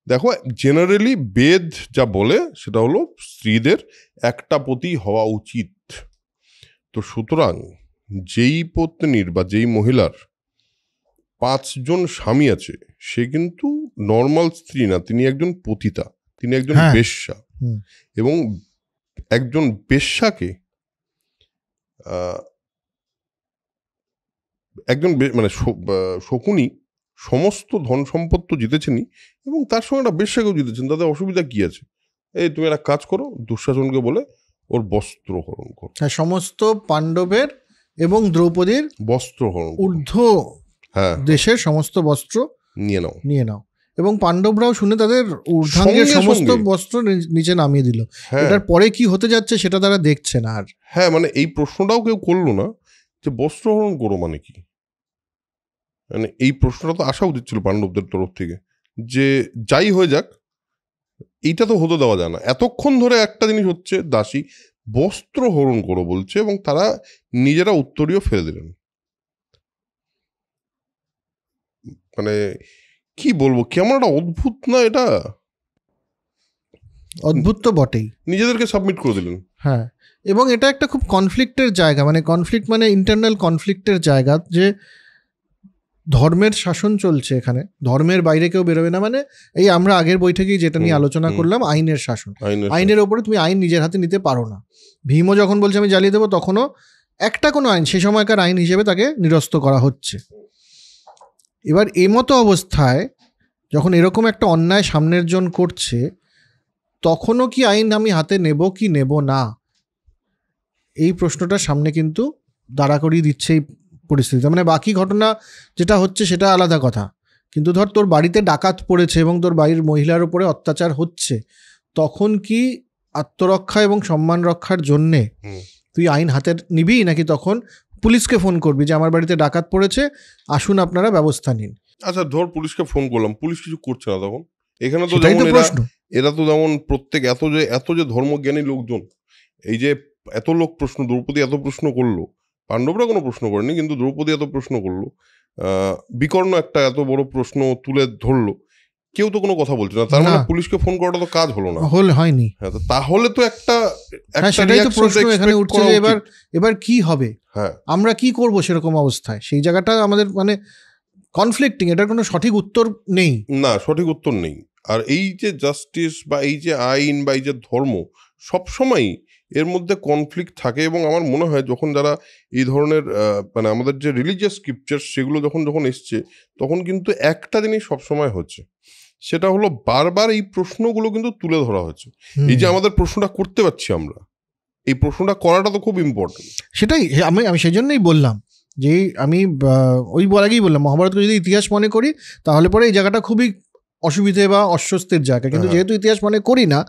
দেখো, জেনারেলি বেদ যা বলে সেটা হলো স্ত্রীদের একটা পতি হওয়া উচিত। তো সুতরাং যেই পত্নীর বা যেই মহিলার 5 জন স্বামী আছে, সে কিন্তু নর্মাল স্ত্রী না, তিনি একজন পতিতা, তিনি একজন বেশ্যা। এবং একজন বেশ্যাকে একজন মানে শকুনি সমস্ত ধন সম্পদ তো জিতেছেনই, এবং তার সঙ্গে একটা বেশ্যাকেও জিতেছেন, তাদের অসুবিধা কি আছে? এই তুমি একটা কাজ করো, দুঃশাসনকে বলে ওর বস্ত্র হরণ করো। সমস্ত পাণ্ডবের এবং দ্রৌপদীর বস্ত্র হরণ, ঊর্ধ্ব দেশের সমস্ত বস্ত্র নিয়ে নাও। এবং পাণ্ডবরাও শুনে তাদের ঊর্ধ্বাঙ্গের সমস্ত বস্ত্র নিচে নামিয়ে দিল। এটার পরে কি হতে যাচ্ছে সেটা তারা দেখছে না আর। হ্যাঁ, মানে এই প্রশ্নটাও কেউ করলো না যে বস্ত্র হরণ করো মানে কি। মানে এই প্রশ্নটা তো আসা উচিত ছিল পাণ্ডবদের তরফ থেকে, যে যাই হয়ে যাক, এইটা তো হতে দেওয়া যায় না। এতক্ষণ ধরে একটা জিনিস হচ্ছে, দাসী বস্ত্র হরণ করো বলছে, এবং তারা নিজেরা উত্তরীয় ফেলে দিলেন। মানে কি বলবো, কেমন একটা অদ্ভুত না এটা? অদ্ভুত তো বটেই, নিজেদেরকে সাবমিট করে দিলেন। হ্যাঁ, এবং এটা একটা খুব কনফ্লিক্টের জায়গা, মানে কনফ্লিক্ট মানে ইন্টারনাল কনফ্লিক্টের জায়গা, যে ধর্মের শাসন চলছে এখানে, ধর্মের বাইরে কেউ বেরোবে না, মানে এই আমরা আগের বৈঠকেই যেটা নিয়ে আলোচনা করলাম, আইনের শাসন, আইনের ওপরে তুমি আইন নিজের হাতে নিতে পারো না। ভীমও যখন বলছে আমি জ্বালিয়ে দেবো, তখনও একটা কোনো আইন, সে সময়কার আইন হিসেবে তাকে নিরস্ত করা হচ্ছে। এবার এমতো অবস্থায় যখন এরকম একটা অন্যায় সামনের জন করছে, তখনও কি আইন আমি হাতে নেব কি নেব না, এই প্রশ্নটা সামনে কিন্তু দাঁড়া করিয়ে দিচ্ছে এই পরিস্থিতি। মানে বাকি ঘটনা যেটা হচ্ছে সেটা আলাদা কথা, কিন্তু ধর তোর বাড়িতে ডাকাত পড়েছে এবং তোর বাড়ির মহিলার উপরে অত্যাচার হচ্ছে, তখন কি আত্মরক্ষা এবং সম্মান রক্ষার জন্যে তুই আইন হাতে নিবি, নাকি তখন পুলিশকে ফোন করবি যে আমার বাড়িতে ডাকাত পড়েছে, আসুন আপনারা ব্যবস্থা নিন? আচ্ছা ধর পুলিশকে ফোন করলাম, পুলিশ কিছু করছে না, তখন এখানে তো যেমন এরা তো যেমন প্রত্যেক এত যে ধর্মজ্ঞানী লোকজন, এই যে এত লোক প্রশ্ন, দ্রৌপদী এত প্রশ্ন করলো, পাণ্ডবরা কোনো প্রশ্ন করেনি, কিন্তু দ্রৌপদী এত প্রশ্ন করলো, বিকর্ণ একটা এত বড় প্রশ্ন তুলে ধরলো, কেউ তো কোনো কথা বলছে না, তার মানে পুলিশকে ফোন করাটা তো কাজ হলো না, হয়নি। হ্যাঁ, তাহলে তো একটা সেটাই তো প্রশ্ন এখানে উঠছে যে এবার কি হবে, হ্যাঁ আমরা কি করব সেরকম অবস্থায়, সেই জায়গাটা আমাদের মানে কনফ্লিক্টিং, এটার কোনো সঠিক উত্তর নেই, না সঠিক উত্তর নেই। আর এই যে জাস্টিস বা এই যে আইন বা এই যে ধর্ম, সবসময় এর মধ্যে কনফ্লিক্ট থাকে। এবং আমার মনে হয় যখন যারা এই ধরনের মানে আমাদের যে রিলিজিয়াস স্ক্রিপচার সেগুলো যখন এসছে, তখন কিন্তু একটা জিনিস সবসময় হচ্ছে, সেটা হলো বারবার এই প্রশ্নগুলো কিন্তু তুলে ধরা হচ্ছে। এই যে আমাদের প্রশ্নটা করতে পারছি আমরা, এই প্রশ্নটা করাটা তো খুব ইম্পর্টেন্ট। সেটাই আমি সেই জন্যই বললাম যে আমি ওই আগেই বললাম, মহাভারতকে যদি ইতিহাস মনে করি তাহলে পরে এই জায়গাটা খুবই অসুবিধে বা অস্বস্তির জায়গা, কিন্তু যেহেতু ইতিহাস মনে করি না,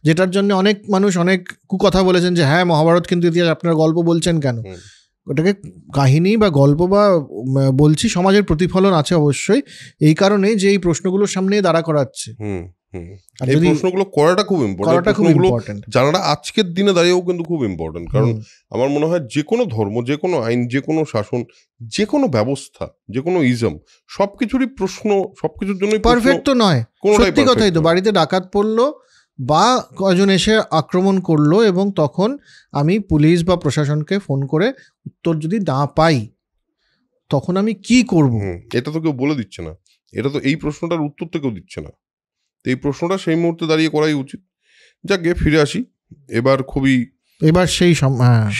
যেটার জন্য অনেক মানুষ অনেক কুকথা বলেছেন যে হ্যাঁ মহাভারত কিন্তু ইতিহাস, আপনার গল্প বলছেন কেন, ওটাকে কাহিনী বা গল্প বা বলছি, সমাজের প্রতিফলন আছে অবশ্যই, এই কারণে যে এই প্রশ্নগুলোর সামনে দাঁড়া করাচ্ছে। এই প্রশ্নগুলো করাটা খুব ইম্পর্টেন্ট, জানাটা আজকের দিনে দাঁড়িয়েও কিন্তু খুব ইম্পর্টেন্ট। কারণ আমার মনে হয় যে কোনো ধর্ম, যে কোনো আইন, যে কোনো শাসন, যে কোনো ব্যবস্থা, যে কোনো ইজম, সবকিছুরই প্রশ্ন, সবকিছুর জন্য পারফেক্ট তো নয়, সত্যি কথাই তো। বাড়িতে ডাকাত পড়লো বা কজন এসে আক্রমণ করলো, এবং তখন আমি পুলিশ বা প্রশাসনকে ফোন করে উত্তর যদি না পাই, তখন আমি কি করব? এটা তো কেউ বলে দিচ্ছে না, এটা তো এই প্রশ্নটার উত্তর তো কেউ দিচ্ছে না। এই প্রশ্নটা সেই মুহূর্তে দাঁড়িয়ে করাই উচিত। যাকে ফিরে আসি এবার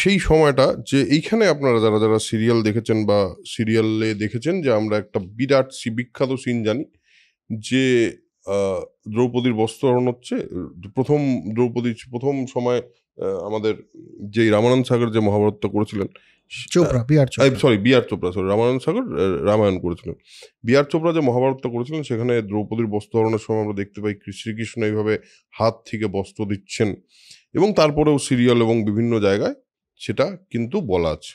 সেই সময়টা, যে এইখানে আপনারা যারা সিরিয়াল দেখেছেন বা সিরিয়ালে দেখেছেন, যে আমরা একটা বিরাট বিখ্যাত সিন জানি, যে দ্রৌপদীর বস্ত্রহরণ হচ্ছে। প্রথম সময় আমাদের যে রামানন্দ সাগর যে মহাভারতটা করেছিলেন, রামানন্দ সাগর রামায়ণ করেছিলেন, বিআর চোপড়া যে মহাভারতটা করেছিলেন, সেখানে দ্রৌপদীর বস্ত্রহরণের সময় আমরা দেখতে পাই শ্রীকৃষ্ণ এইভাবে হাত থেকে বস্ত্র দিচ্ছেন, এবং তারপরেও সিরিয়াল এবং বিভিন্ন জায়গায় সেটা কিন্তু বলা আছে।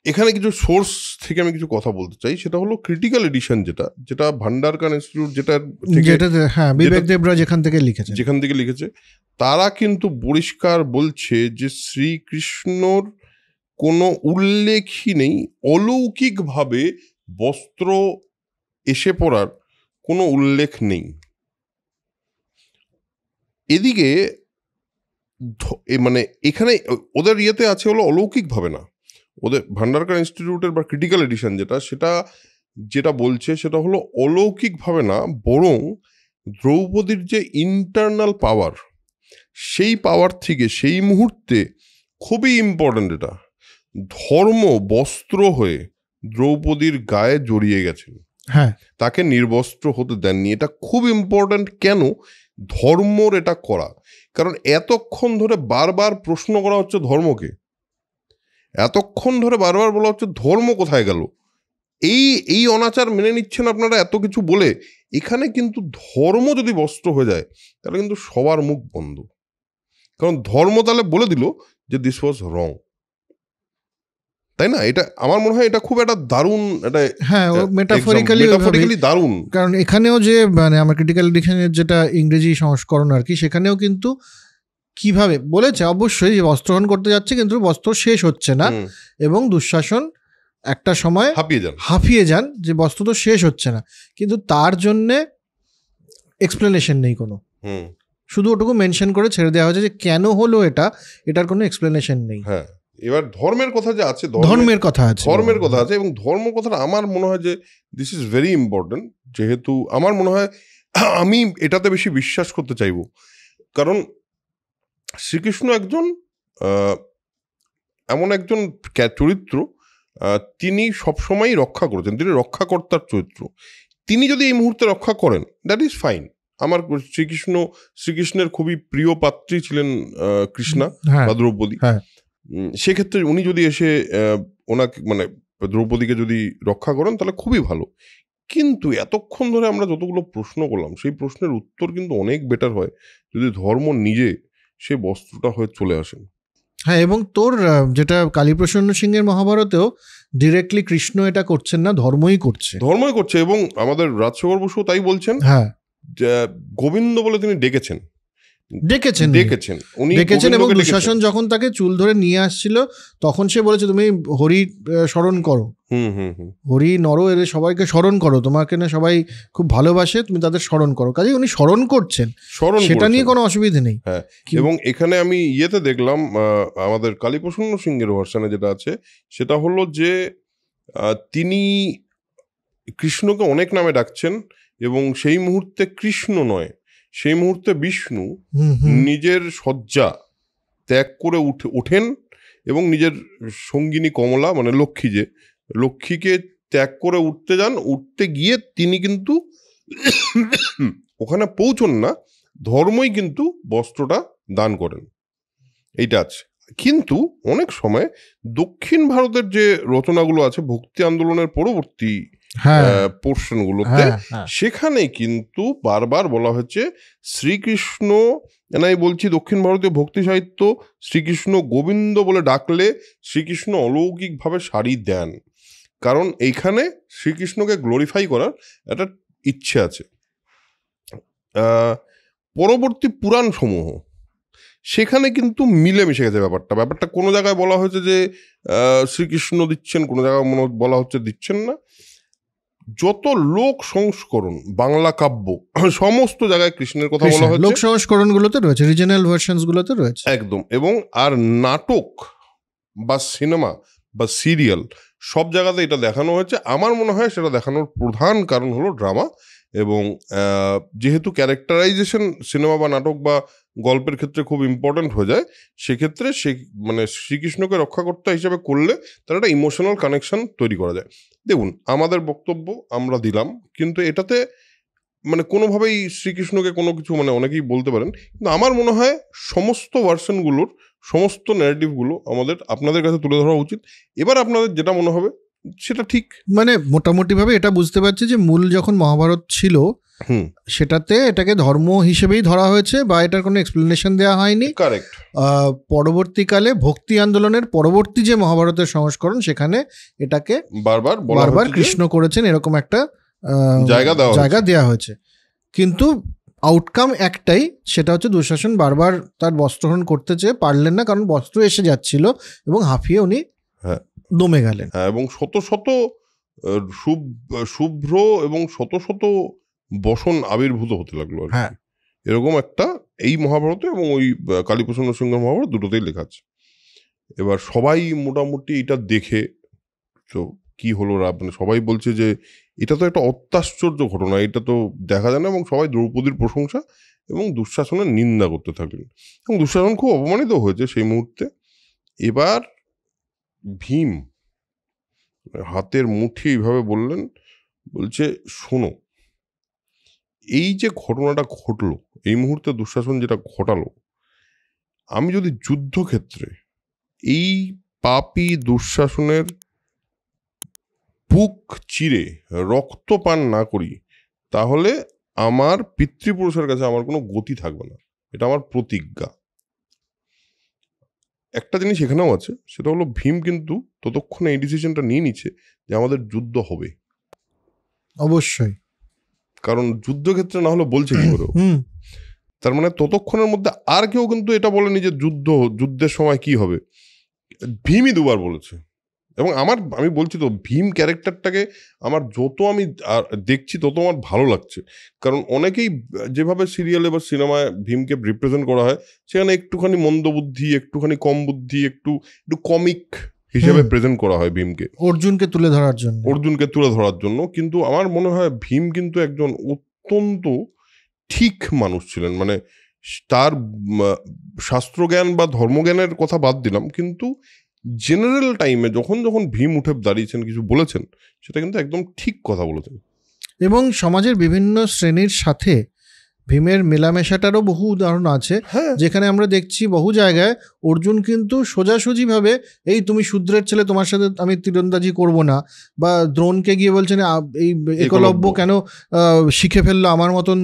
এখানে কিছু সোর্স থেকে আমি কিছু কথা বলতে চাই, সেটা হলো ক্রিটিক্যাল এডিশন, যেটা ভান্ডারকার ইনস্টিটিউট বিবেক দেবরা যেখান থেকে লিখেছে, তারা কিন্তু পরিষ্কার বলছে যে শ্রীকৃষ্ণর কোনো উল্লেখই নেই, অলৌকিকভাবে বস্ত্র এসে পড়ার কোনো উল্লেখ নেই। এদিকে মানে এখানে ওদের ইয়েতে আছে হলো অলৌকিকভাবে না, ওদের ভান্ডারকার ইনস্টিটিউটের বা ক্রিটিক্যাল এডিশন যেটা বলছে সেটা হলো অলৌকিকভাবে না, বরং দ্রৌপদীর যে ইন্টারনাল পাওয়ার, সেই পাওয়ার থেকে সেই মুহূর্তে খুবই ইম্পর্ট্যান্ট, এটা ধর্ম বস্ত্র হয়ে দ্রৌপদীর গায়ে জড়িয়ে গেছেন, তাকে নির্বস্ত্র হতে দেননি। এটা খুব ইম্পর্ট্যান্ট। কেন ধর্মর এটা করা? কারণ এতক্ষণ ধরে বারবার প্রশ্ন করা হচ্ছে ধর্মকে, এতক্ষণ ধরে বারবার বলা হচ্ছে ধর্ম কোথায় গেল, এই অনাচার মেনে নিচ্ছেন আপনারা এত কিছু বলে। এখানে কিন্তু ধর্ম যদি বস্ত্র হয়ে যায় তাহলে কিন্তু সবার মুখ বন্ধ, কারণ ধর্ম তাহলে বলে দিল যে দিস ওয়াজ রং, তাই না? এটা আমার মনে হয় এটা খুব একটা দারুণ, এটা মেটাফরিক্যালি দারুণ। কারণ এখানেও যে মানে আমার ক্রিটিক্যাল এডিশনের যেটা ইংরেজি সংস্করণ আর কি, সেখানেও কিন্তু কিভাবে বলেছে অবশ্যই যে বস্ত্রহরণ করতে যাচ্ছে, কিন্তু বস্ত্র শেষ হচ্ছে না, এবং দুঃশাসন একটা সময় হাঁপিয়ে যান যে বস্তু তো শেষ হচ্ছে না, কিন্তু তার জন্যে এক্সপ্লেনেশন নেই কোনো, শুধু ওটুকু মেনশন করে ছেড়ে দেওয়া হয়েছে যে কেন হলো এটার কোনো এক্সপ্লেনেশন নেই। হ্যাঁ, এবার ধর্মের কথা যে আছে, ধর্মের কথা আছে, এবং ধর্ম কথাটা আমার মনে হয় যে দিস ইজ ভেরি ইম্পর্টেন্ট। যেহেতু আমার মনে হয় আমি এটাতে বেশি বিশ্বাস করতে চাইব, কারণ শ্রীকৃষ্ণ একজন এমন একজন চরিত্র, তিনি সবসময়ই রক্ষা করেছেন, তিনি রক্ষাকর্তার চরিত্র। তিনি যদি এই মুহূর্তে রক্ষা করেন, দ্যাট ইজ ফাইন। আমার শ্রীকৃষ্ণের খুবই প্রিয় পাত্রী ছিলেন কৃষ্ণা বা দ্রৌপদী। সেক্ষেত্রে উনি যদি এসে ওনাকে মানে দ্রৌপদীকে যদি রক্ষা করেন তাহলে খুবই ভালো। কিন্তু এতক্ষণ ধরে আমরা যতগুলো প্রশ্ন করলাম, সেই প্রশ্নের উত্তর কিন্তু অনেক বেটার হয় যদি ধর্ম নিজে সেই বস্ত্রটা হয়ে চলে আসেন। হ্যাঁ, এবং তোর যেটা কালীপ্রসন্ন সিংহের মহাভারতেও ডিরেক্টলি কৃষ্ণ এটা করছেন না, ধর্মই করছে। এবং আমাদের রাজশেখর বসু তাই বলছেন। হ্যাঁ, গোবিন্দ বলে তিনি ডেকেছেন এবং দুঃশাসন যখন তাকে চুল ধরে নিয়ে আসছিল তখন সে বলেছে তুমি হরি স্মরণ করো, হরি নর এদের সবাইকে স্মরণ করো, তোমাকে না সবাই খুব ভালোবাসে, তুমি তাদের স্মরণ করো। কাজে উনি স্মরণ করছেন, সেটা নিয়ে কোনো অসুবিধা নেই। হ্যাঁ, এবং এখানে আমি ইয়েতে দেখলাম আমাদের কালীপ্রসন্ন সিংহের ভার্সনে যেটা আছে সেটা হলো যে তিনি কৃষ্ণকে অনেক নামে ডাকছেন, এবং সেই মুহূর্তে কৃষ্ণ নয়, সেই মুহূর্তে বিষ্ণু নিজের শয্যা ত্যাগ করে ওঠেন এবং নিজের সঙ্গিনী কমলা মানে লক্ষ্মীকে ত্যাগ করে উঠতে গিয়ে তিনি কিন্তু ওখানে পৌঁছন না, ধর্মই কিন্তু বস্ত্রটা দান করেন, এইটা আছে। কিন্তু অনেক সময় দক্ষিণ ভারতের যে রচনাগুলো আছে ভক্তি আন্দোলনের পরবর্তী পোর্শনগুলোতে, সেখানে কিন্তু বারবার বলা হচ্ছে শ্রীকৃষ্ণ, আমি বলছি দক্ষিণ ভারতীয় ভক্তি সাহিত্য, শ্রীকৃষ্ণ গোবিন্দ বলে ডাকলে শ্রীকৃষ্ণ অলৌকিকভাবে সাড়ি দেন, কারণ এইখানে শ্রীকৃষ্ণকে গ্লোরিফাই করার একটা ইচ্ছে আছে। পরবর্তী পুরাণ সমূহ সেখানে কিন্তু মিলেমিশে গেছে ব্যাপারটা কোনো জায়গায় বলা হয়েছে যে শ্রীকৃষ্ণ দিচ্ছেন, কোনো জায়গায় বলা হচ্ছে দিচ্ছেন না। যত লোক সংস্করণ বাংলা কাব্য সমস্ত জায়গায় কৃষ্ণের কথা বলা হয়েছে, লোক সংস্করণগুলোতে রয়েছে, রিজিওনাল ভার্সনসগুলোতে রয়েছে একদম। এবং আর নাটক বা সিনেমা বা সিরিয়াল সব জায়গাতে এটা দেখানো হয়েছে। আমার মনে হয় সেটা দেখানোর প্রধান কারণ হলো ড্রামা, এবং যেহেতু ক্যারেক্টারাইজেশন সিনেমা বা নাটক বা গল্পের ক্ষেত্রে খুব ইম্পর্ট্যান্ট হয়ে যায়, সেক্ষেত্রে মানে শ্রীকৃষ্ণকে রক্ষাকর্তা হিসেবে করলে তার একটা ইমোশনাল কানেকশন তৈরি করা যায়। দেখুন, আমাদের বক্তব্য আমরা দিলাম, কিন্তু এটাতে মানে কোনোভাবেই শ্রীকৃষ্ণকে কোনো কিছু মানে অনেকেই বলতে পারেন, কিন্তু আমার মনে হয় সমস্ত ভার্সনগুলোর সমস্ত ন্যারেটিভগুলো আপনাদের কাছে তুলে ধরা উচিত। এবার আপনাদের যেটা মনে হবে সেটা ঠিক, মানে মোটামুটি ভাবে এটা বুঝতে পারছি যে মূল যখন মহাভারত ছিল সেটাতে এটাকে ধর্ম হিসেবেই ধরা হয়েছে বা এটার কোনো এক্সপ্লেনেশন দেওয়া হয়নি। কারেক্ট। পরবর্তীকালে ভক্তি আন্দোলনের পরবর্তী যে মহাভারতের সংস্করণ সেখানে এটাকে বারবার কৃষ্ণ করেছেন এরকম একটা জায়গা দেওয়া হয়েছে, কিন্তু আউটকাম একটাই, সেটা হচ্ছে দুঃশাসন বারবার তার বস্ত্রহরণ করতে চেয়ে পারলেন না, কারণ বস্ত্র এসে যাচ্ছিল এবং হাঁফিয়ে উনি দমে গেলেন। এবং শত শত শুভ্র এবং শত শত বসন আবির্ভূত হতে লাগলো। হ্যাঁ, এরকম একটা এই মহাভারতে এবং ওই কালীপ্রসন্ন সিংহ মহাভারত দুটোতেই লেখা আছে। এবার সবাই মোটামুটি এটা দেখে তো কি হলো, মানে সবাই বলছে যে এটা তো একটা অত্যাশ্চর্য ঘটনা, এটা তো দেখা যায় না, এবং সবাই দ্রৌপদীর প্রশংসা এবং দুঃশাসনের নিন্দা করতে থাকলেন, এবং দুঃশাসন খুব অপমানিত হয়েছে সেই মুহূর্তে। এবার ভীম হাতের মুঠি এইভাবে বলছে শোনো, এই যে ঘটনাটা ঘটলো, এই মুহূর্তে দুঃশাসন যেটা ঘটালো, আমি যদি যুদ্ধক্ষেত্রে এই পাপী দুঃশাসনের বুক চিরে রক্ত পান না করি, তাহলে আমার পিতৃপুরুষের কাছে আমার কোনো গতি থাকবে না, এটা আমার প্রতিজ্ঞা। একটা জিনিস এখানেও আছে, সেটা হলো ভীম কিন্তু ততক্ষণে এই ডিসিশনটা নিয়ে নিচ্ছে যে আমাদের যুদ্ধ হবে অবশ্যই, কারণ যুদ্ধক্ষেত্রে না হলে বলছে কি করে। তার মানে ততক্ষণের মধ্যে আর কেউ কিন্তু এটা বলেনি যে যুদ্ধের সময় কি হবে। ভীমই দুবার বলেছে এবং আমি বলছি তো ভীম ক্যারেক্টারটাকে আমার যত আমি দেখছি তত আমার ভালো লাগছে, কারণ অনেকেই যেভাবে সিরিয়ালে বা সিনেমায় ভীমকে রিপ্রেজেন্ট করা হয় সেখানে একটুখানি মন্দবুদ্ধি, একটুখানি কম বুদ্ধি, একটু কমিক হিসেবে প্রেজেন্ট করা হয় ভীমকে, অর্জুনকে তুলে ধরার জন্য। কিন্তু আমার মনে হয় ভীম কিন্তু একজন অত্যন্ত ঠিক মানুষ ছিলেন। মানে তার শাস্ত্রজ্ঞান বা ধর্মজ্ঞানের কথা বাদ দিলাম, কিন্তু জেনারেল টাইমে যখন ভীম উঠে দাঁড়িয়েছেন, কিছু বলেছেন, সেটা কিন্তু একদম ঠিক কথা বলেছেন। এবং সমাজের বিভিন্ন শ্রেণীর সাথে ভীমের মেলামেশাটারও বহু উদাহরণ আছে, যেখানে আমরা দেখছি বহু জায়গায় অর্জুন কিন্তু সোজাসুজিভাবে এই তুমি শূদ্রের ছেলে, তোমার সাথে আমি তীরন্দাজি করব না, বা দ্রোণকে গিয়ে বলছেন এই একলব্য কেন শিখে ফেললো আমার মতন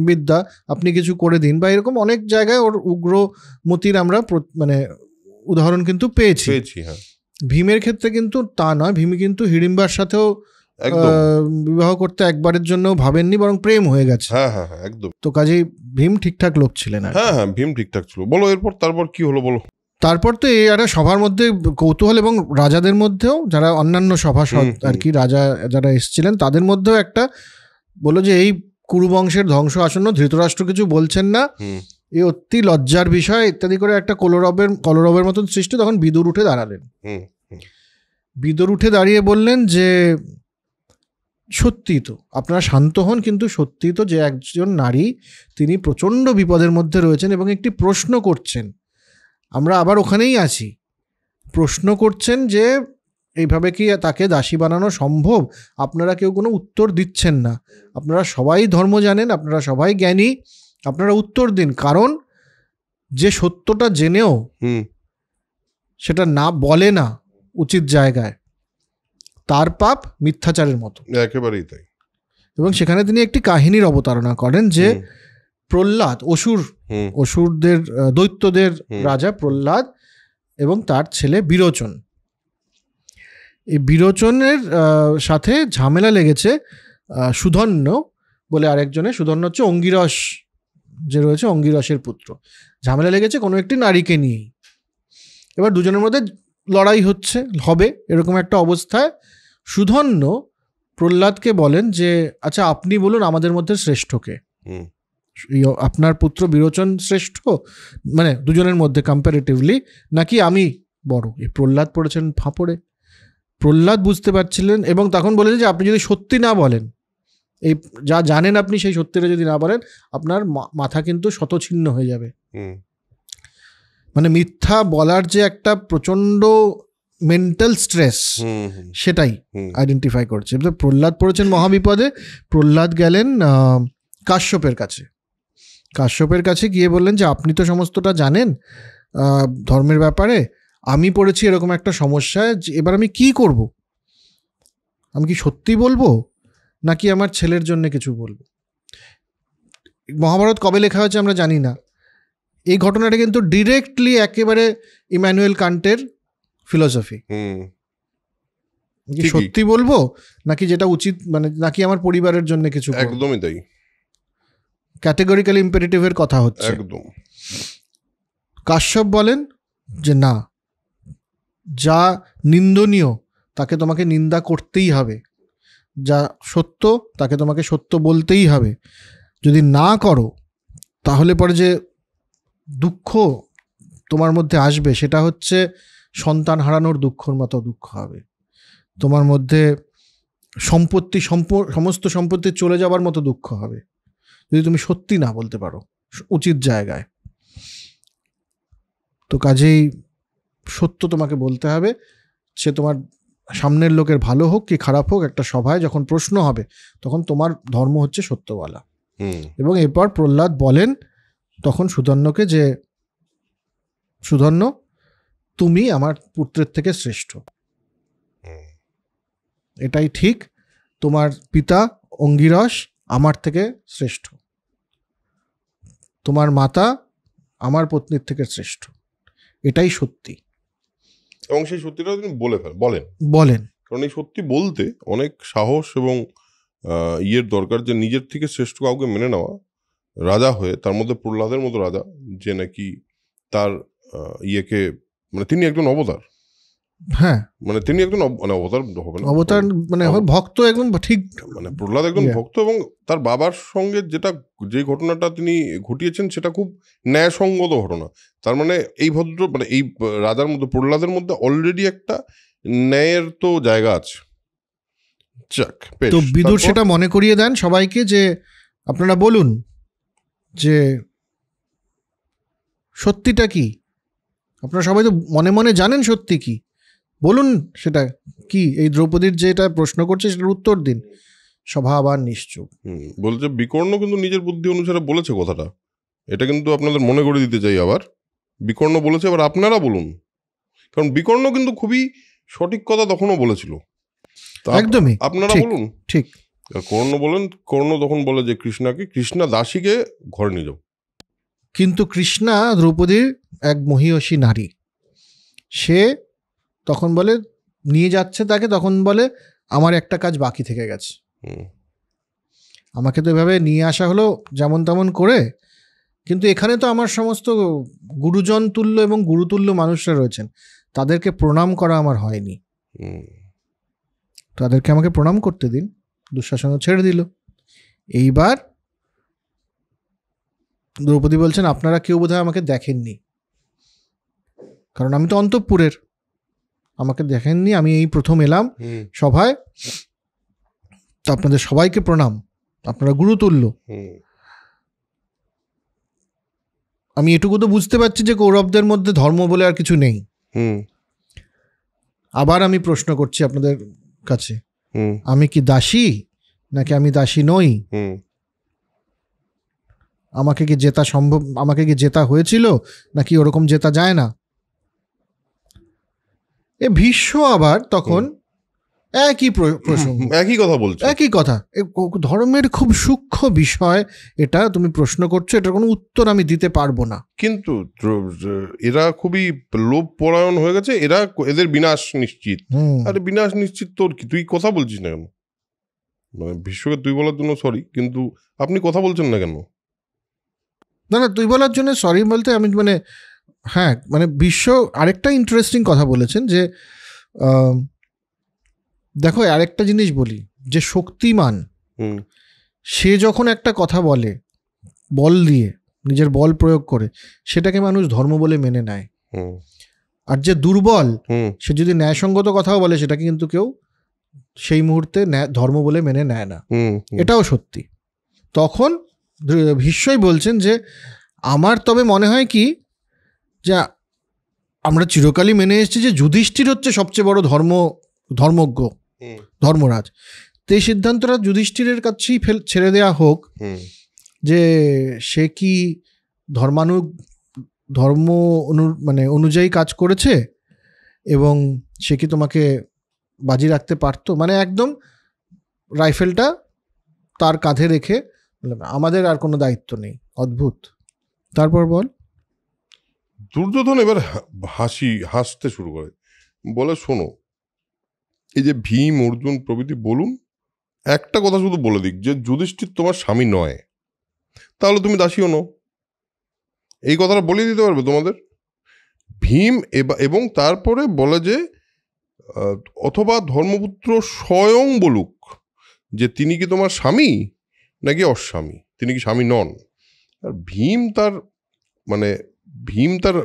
বিদ্যা, আপনি কিছু করে দিন, বা এরকম অনেক জায়গায় ওর উগ্রমতির আমরা মানে উদাহরণ কিন্তু পেয়েছি। ভীমের ক্ষেত্রে কিন্তু তা নয়, ভীম কিন্তু হিড়িম্বার সাথেও বিবাহ করতে একবারের জন্য ভাবেননি, বরং প্রেম হয়ে গেছে। একদম। তো কাজেই ভীম ঠিকঠাক লোক ছিলেন। ভীম ঠিকঠাক ছিল। বলো তারপর কি হলো বলো। তারপর তো এই একটা সভার মধ্যে কৌতূহল, এবং রাজাদের মধ্যেও যারা অন্যান্য সভাসদ আর কি, রাজা যারা এসেছিলেন তাদের মধ্যেও একটা বললো যে এই কুরুবংশের ধ্বংস আসন্ন, ধৃতরাষ্ট্র কিছু বলছেন না, এই অতি লজ্জার বিষয় ইত্যাদি করে একটা কলরবের মতন সৃষ্টি। তখন বিদুর উঠে দাঁড়ালেন। বিদুর উঠে দাঁড়িয়ে বললেন যে সত্যি তো, আপনারা শান্ত হন, কিন্তু সত্যি তো যে একজন নারী তিনি প্রচণ্ড বিপদের মধ্যে রয়েছেন এবং একটি প্রশ্ন করছেন, আমরা আবার ওখানেই আছি, প্রশ্ন করছেন যে এইভাবে কি তাকে দাসী বানানো সম্ভব? আপনারা কেউ কোনো উত্তর দিচ্ছেন না, আপনারা সবাই ধর্ম জানেন, আপনারা সবাই জ্ঞানী, আপনারা উত্তর দিন। কারণ যে সত্যটা জেনেও সেটা না বলে না উচিত জায়গায়, তার পাপ মিথ্যাচারের মতো। একেবারেই তাই। এবং সেখানে তিনি একটি কাহিনীর অবতারণা করেন যে প্রহ্লাদ, অসুরদের দৈত্যদের রাজা প্রহ্লাদ এবং তার ছেলে বিরোচন, এই বিরোচনের সাথে ঝামেলা লেগেছে সুধন্য বলে আরেকজনের। সুধন্য হচ্ছে অঙ্গিরস যে রয়েছে, অঙ্গিরসের পুত্র। ঝামেলা লেগেছে কোনো একটি নারীকে নিয়েই। এবার দুজনের মধ্যে লড়াই হবে এরকম একটা অবস্থায় সুধন্য প্রহ্লাদকে বলেন যে আচ্ছা আপনি বলুন আমাদের মধ্যে শ্রেষ্ঠকে, আপনার পুত্র বিরোচন শ্রেষ্ঠ, মানে দুজনের মধ্যে কম্পারেটিভলি, নাকি আমি বড়? এই প্রহ্লাদ পড়েছেন ফাঁপড়ে। প্রহ্লাদ বুঝতে পারছিলেন এবং তখন বলেছেন যে আপনি যদি সত্যি না বলেন, এই যা জানেন আপনি সেই সত্যিটা যদি না বলেন, আপনার মাথা কিন্তু শতছিন্ন হয়ে যাবে। মানে মিথ্যা বলার যে একটা প্রচণ্ড মেন্টাল স্ট্রেস, সেটাই আইডেন্টিফাই করছে। প্রহ্লাদ পড়েছেন মহাবিপদে। প্রহ্লাদ গেলেন কাশ্যপের কাছে গিয়ে বললেন যে আপনি তো সমস্তটা জানেন ধর্মের ব্যাপারে, আমি পড়েছি এরকম একটা সমস্যায়, এবার আমি কি করব? আমি কি সত্যি বলবো নাকি আমার ছেলের জন্য কিছু বলবো? মহাভারত কবে লেখা হয়েছে আমরা জানি না। এই ঘটনাটা কিন্তু ডিরেক্টলি একেবারে ইমানুয়েল কান্টের ফিলোসফি। সত্যি বলবো নাকি যেটা উচিত, মানে নাকি আমার পরিবারের জন্য কিছু। একদমই তাই, ক্যাটেগরিক্যাল ইম্পারেটিভের কথা হচ্ছে। একদম। কাশ্যপ বলেন যে না, যা নিন্দনীয় তাকে তোমাকে নিন্দা করতেই হবে, যা সত্য তাকে তোমাকে সত্য বলতেই হবে। যদি না করো তাহলে পরে যে দুঃখ তোমার মধ্যে আসবে সেটা হচ্ছে সন্তান হারানোর দুঃখর মতো দুঃখ হবে, তোমার মধ্যে সমস্ত সম্পত্তি চলে যাবার মতো দুঃখ হবে যদি তুমি সত্যি না বলতে পারো উচিত জায়গায়। তো কাজেই সত্য তোমাকে বলতে হবে, সে তোমার সামনের লোকের ভালো হোক কি খারাপ হোক। একটা সভায় যখন প্রশ্ন হবে তখন তোমার ধর্ম হচ্ছে সত্য বলা। এবং এরপর প্রহ্লাদ বলেন তখন সুধন্যকে যে সুধন্য, তুমি আমার পুত্রের থেকে শ্রেষ্ঠ, এটাই ঠিক, তোমার পিতা অঙ্গিরস আমার থেকে শ্রেষ্ঠ, তোমার মাতা আমার পত্নীর থেকে শ্রেষ্ঠ, এটাই সত্যি। এবং সেই সত্যিটা তিনি বলেন, কারণ এই সত্যি বলতে অনেক সাহস এবং দরকার, যে নিজের থেকে শ্রেষ্ঠ কাউকে মেনে নেওয়া রাজা হয়ে, তার মধ্যে প্রহ্লাদের মতো রাজা যে নাকি তার মানে তিনি একজন অবতার, হ্যাঁ, মানে তিনি একজন মানে অবতার হবে না, অবতার মানে ভক্ত, একদম ঠিক। মানে প্রহ্লাদ একজন ভক্ত, এবং তার বাবার সঙ্গে যে ঘটনাটা তিনি ঘটিয়েছেন সেটা খুব ন্যায়সঙ্গত ঘটনা। তার মানে এই মানে এই রাজার মধ্যে, প্রহ্লাদের মধ্যে অলরেডি একটা ন্যায়ের তো জায়গা আছে। যাক, তো বিদুর সেটা মনে করিয়ে দেন সবাইকে যে আপনারা বলুন যে সত্যিটা কি, আপনারা সবাই তো মনে মনে জানেন সত্যি কি, বলুন সেটা কি। এই দ্রৌপদীর যেটা প্রশ্ন করছে সেটার উত্তর দিন। সভা আবার নিশ্চুপ। বলছে বিকর্ণ কিন্তু নিজের বুদ্ধি অনুসারে বলেছে কথাটা, এটা কিন্তু আপনাদের মনে করে দিতে চাই। আবার বিকর্ণ বলেছে, এবার আপনারা বলুন, কারণ বিকর্ণ কিন্তু খুবই সঠিক কথা তখনও বলেছিল। একদমই আপনারা বলুন। ঠিক। কর্ণ তখন বলে যে কৃষ্ণা দাসীকে ঘরে নিয়ে যাও। কিন্তু কৃষ্ণা দ্রৌপদীর এক মহীয়সী নারী, সে তখন বলে নিয়ে যাচ্ছে তাকে, তখন বলে আমার একটা কাজ বাকি থেকে গেছে, আমাকে তো এভাবে নিয়ে আসা হলো যেমন তেমন করে, কিন্তু এখানে তো আমার সমস্ত গুরুজন তুল্য এবং গুরুতুল্য মানুষরা রয়েছেন, তাদেরকে প্রণাম করা আমার হয়নি, তাদেরকে আমাকে প্রণাম করতে দিন। দুঃশাসনও ছেড়ে দিল। এইবার দ্রৌপদী বলছেন আপনারা কেউ বোধহয় আমাকে দেখেননি, কারণ আমি তো অন্তঃপুরের, আমাকে দেখেননি, আমি এই প্রথম এলাম সভায়, তো আপনাদের সবাইকে প্রণাম, আপনারা গুরুতুল্য। আমি এটুকু তো বুঝতে পারছি যে কৌরবদের মধ্যে ধর্ম বলে আর কিছু নেই। আবার আমি প্রশ্ন করছি আপনাদের কাছে, আমি কি দাসী নাকি আমি দাসী নই? আমাকে কি জেতা সম্ভব, আমাকে কি জেতা হয়েছিল নাকি ওরকম জেতা যায় না? এ ভীষ্ম আবার তখন একই প্রসঙ্গ, একই কথা বলছে, একই কথা। ধর্মের খুব সূক্ষ্ম বিষয় এটা, তুমি প্রশ্ন করছো, এটার কোনো উত্তর আমি দিতে পারবো না। কিন্তু এরা খুবই লোভ পরায়ণ হয়ে গেছে, এদের বিনাশ নিশ্চিত। আরে বিনাশ নিশ্চিত তোর কি, তুই কথা বলছিস না কেন? মানে ভীষ্মকে তুই বলার জন্য সরি, কিন্তু আপনি কথা বলছেন না কেন? না না, তুই বলার জন্য সরি বলতে আমি মানে হ্যাঁ, মানে ভীষ্ম আরেকটা ইন্টারেস্টিং কথা বলেছেন যে দেখো আরেকটা জিনিস বলি, যে শক্তিমান সে যখন একটা কথা বলে বল দিয়ে, নিজের বল প্রয়োগ করে, সেটাকে মানুষ ধর্ম বলে মেনে নেয়। আর যে দুর্বল সে যদি ন্যায়সঙ্গত কথাও বলে, সেটাকে কিন্তু কেউ সেই মুহূর্তে ধর্ম বলে মেনে নেয় না। এটাও সত্যি। তখন ভীষ্মই বলছেন যে আমার তবে মনে হয় কি, যে আমরা চিরকালই মেনে এসেছি যে যুধিষ্ঠির হচ্ছে সবচেয়ে বড় ধর্মজ্ঞ ধর্মরাজ, তো এই সিদ্ধান্তটা যুধিষ্ঠিরের কাছেই ছেড়ে দেওয়া হোক, যে সে কি ধর্ম মানে অনুযায়ী কাজ করেছে এবং সে কি তোমাকে বাজি রাখতে পারতো, মানে একদম রাইফেলটা তার কাঁধে রেখে আমাদের আর কোনো দায়িত্ব নেই। অদ্ভুত। তারপর বল, দুর্যোধন এবার হাসতে শুরু করে, বলে শোনো, এই যে ভীম অর্জুন প্রভৃতি বলুন, একটা কথা শুধু বলে দিক, যে যুধিষ্ঠির তোমার স্বামী নয়, তাহলে তুমি দাসীও নও। এই কথাটা বলে দিতে পারবে তোমাদের ভীম। এবং তারপরে বলে যে অথবা ধর্মপুত্র স্বয়ং বলুক যে তিনি কি তোমার স্বামী নাকি অস্বামী, তিনি কি স্বামী নন। আর ভীম তার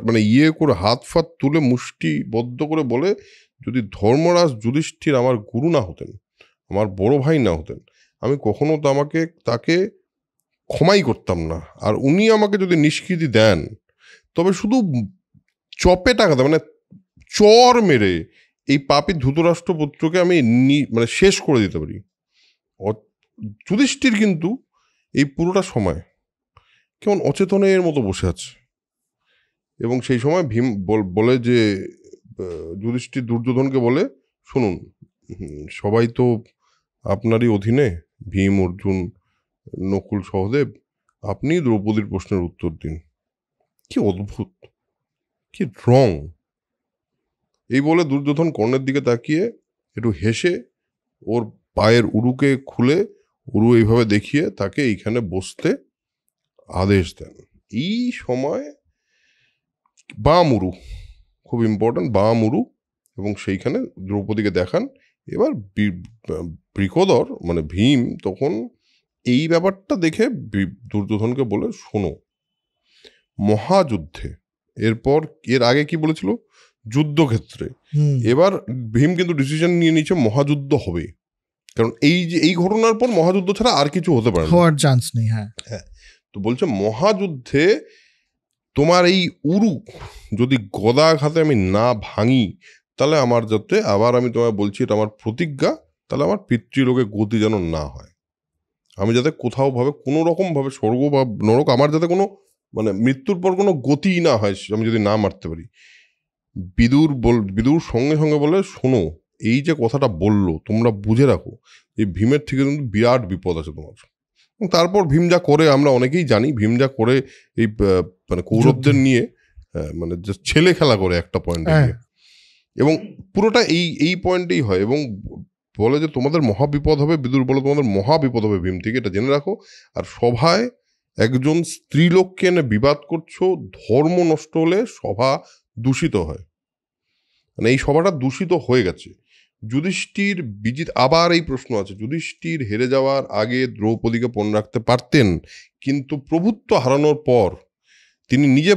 মানে ইয়ে করে হাত ফাত তুলে মুষ্টিবদ্ধ করে বলে, যদি ধর্মরাজ যুধিষ্ঠির আমার গুরু না হতেন, আমার বড় ভাই না হতেন, আমি কখনো তাকে ক্ষমাই করতাম না। আর উনি আমাকে যদি নিষ্কৃতি দেন, তবে শুধু চপে টাকাতে, মানে চর মেরে এই পাপী ধৃতরাষ্ট্রপুত্রকে আমি মানে শেষ করে দিতে পারি। যুধিষ্ঠির কিন্তু এই পুরোটা সময় কেমন অচেতনের মতো বসে আছে। এবং সেই সময় ভীম বলে যে যুধিষ্ঠির দুর্যোধনকে বলে, শুনুন, সবাই তো আপনারই অধীনে, ভীম অর্জুন নকুল সহদেব, আপনি দ্রৌপদীর প্রশ্নের উত্তর দিন। কি অদ্ভুত, কি রং। এই বলে দুর্যোধন কর্ণের দিকে তাকিয়ে একটু হেসে ওর পায়ের উরুকে খুলে, উরু এইভাবে দেখিয়ে তাকে এইখানে বসতে আদেশ দেন। এই সময় বাম উরু, খুব ইম্পর্টেন্ট, বাম উরু এবং সেইখানে দ্রৌপদীকে দেখান। এবার বৃকোদর মানে ভীম তখন এই ব্যাপারটা দেখে দুর্যোধনকে বলে, শোনো, মহাযুদ্ধে, এর আগে কি বলেছিল, যুদ্ধক্ষেত্রে, এবার ভীম কিন্তু ডিসিশন নিয়ে নিয়েছে মহাযুদ্ধ হবে, কারণ এই ঘটনার পর মহাযুদ্ধ ছাড়া আর কিছু হতে পারে না, হওয়ার চান্স নেই। হ্যাঁ, তো বলছে মহাযুদ্ধে তোমার এই উরু যদি গদাঘাতে আমি না ভাঙি, তাহলে আমার যাতে, আবার আমি তোমায় বলছি এটা আমার প্রতিজ্ঞা, তাহলে আমার পিতৃলোকে গতি যেন না হয়, আমি যাতে কোথাও ভাবে কোনো রকম ভাবে স্বর্গ বা নরক, আমার যাতে কোনো মানে মৃত্যুর পর কোনো গতিই না হয়, আমি যদি না মারতে পারি। বিদুর সঙ্গে সঙ্গে বলে, শোনো, এই যে কথাটা বললো তোমরা বুঝে রাখো, এই ভীমের থেকে কিন্তু বিরাট বিপদ আছে তোমার। তারপর ভীম যা করে আমরা অনেকেই জানি, ভীম যা করে এই মানে কৌরবদের নিয়ে মানে ছেলে খেলা করে একটা পয়েন্টে গিয়ে, এবং পুরোটা এই পয়েন্টেই হয়, এবং বলে যে তোমাদের মহাবিপদ হবে, বিদুর বলে তোমাদের মহাবিপদ হবে ভীম থেকে, এটা জেনে রাখো। আর সভায় একজন স্ত্রীলোককে এনে বিবাদ করছো, ধর্ম নষ্ট হলে সভা দূষিত হয়, মানে এই সভাটা দূষিত হয়ে গেছে। যুধিষ্ঠির আবার এই প্রশ্ন আছে, যুধিষ্ঠির হেরে যাওয়ার আগে দ্রৌপদীকে পণ রাখতে পারতেন, কিন্তু প্রভুত্ব হারানোর পর তিনি নিজে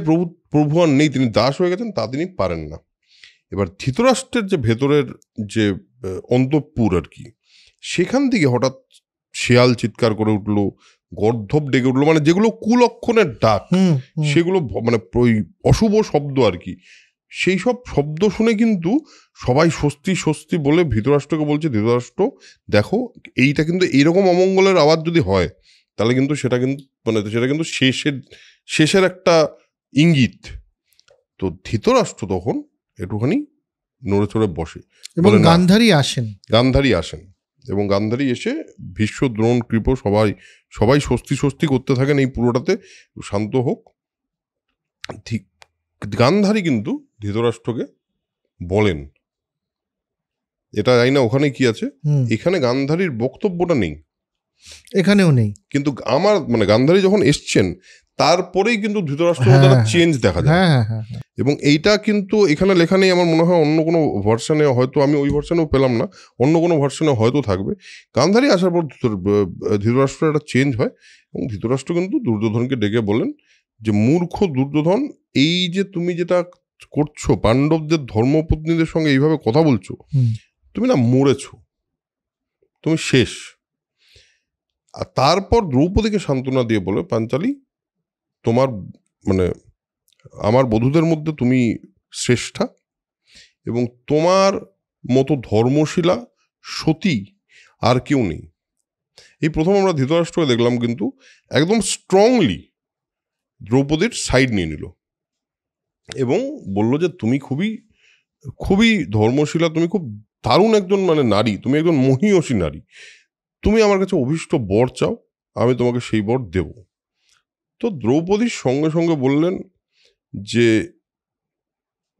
প্রভু আর নেই, তিনি দাস হয়ে গেছেন, তা তিনি পারেন না। এবার ধৃতরাষ্ট্রের যে ভেতরের যে অন্তঃপুর আর কি, সেখান থেকে হঠাৎ শেয়াল চিৎকার করে উঠলো, গর্ধব ডেকে উঠলো, মানে যেগুলো কুলক্ষণের ডাক, সেগুলো মানে অশুভ শব্দ আর কি, সেই সব শব্দ শুনে কিন্তু সবাই স্বস্তি স্বস্তি বলে ধৃতরাষ্ট্রকে বলছে, ধৃতরাষ্ট্র দেখো, এইটা কিন্তু এইরকম অমঙ্গলের আওয়াজ যদি হয়, তাহলে কিন্তু সেটা কিন্তু শেষের একটা ইঙ্গিত। তো ধৃতরাষ্ট্র তখন একটুখানি নড়ে চড়ে বসে, এবং গান্ধারী আসেন, এবং গান্ধারী এসে ভীষ্ম, দ্রোণ, কৃপ সবাই স্বস্তি করতে থাকেন এই পুরোটাতে, শান্ত হোক। গান্ধারী কিন্তু ধৃতরাষ্ট্রকে বলেন, এটা জানি না ওখানে কি আছে, এখানে গান্ধারীর বক্তব্যটা নেই, এখানেও নেই, কিন্তু আমার মানে গান্ধারী যখন এসছেন তারপরেই কিন্তু ধৃতরাষ্ট্র চেঞ্জ দেখা যায়। এবং এইটা কিন্তু এখানে লেখা নেই, আমার মনে হয় অন্য কোনো ভার্সনে, হয়তো আমি ওই ভার্সনেও পেলাম না, অন্য কোনো ভার্সনে হয়তো থাকবে। গান্ধারী আসার পর ধৃতরাষ্ট্রের একটা চেঞ্জ হয়, এবং ধৃতরাষ্ট্র কিন্তু দুর্যোধনকে ডেকে বলেন যে, মূর্খ দুর্যোধন, এই যে তুমি যেটা করছো, পাণ্ডবদের ধর্মপত্নীদের সঙ্গে এইভাবে কথা বলছো, তুমি না মরেছো, তুমি শেষ। আর তারপর দ্রৌপদীকে সান্ত্বনা দিয়ে বলে, পাঞ্চালী, তোমার মানে আমার বধূদের মধ্যে তুমি শ্রেষ্ঠা, এবং তোমার মতো ধর্মশীলা সতী আর কেউ নেই। এই প্রথম আমরা ধৃতরাষ্ট্রকে দেখলাম কিন্তু একদম স্ট্রংলি দ্রৌপদীর সাইড নিয়ে নিল, এবং বলল যে তুমি খুবই খুবই ধর্মশীলা, তুমি খুব দারুণ একজন মানে নারী, তুমি একজন মহীয়সী নারী, তুমি আমার কাছে অভীষ্ট বর চাও, আমি তোমাকে সেই বর দেব। তো দ্রৌপদীর সঙ্গে সঙ্গে বললেন যে,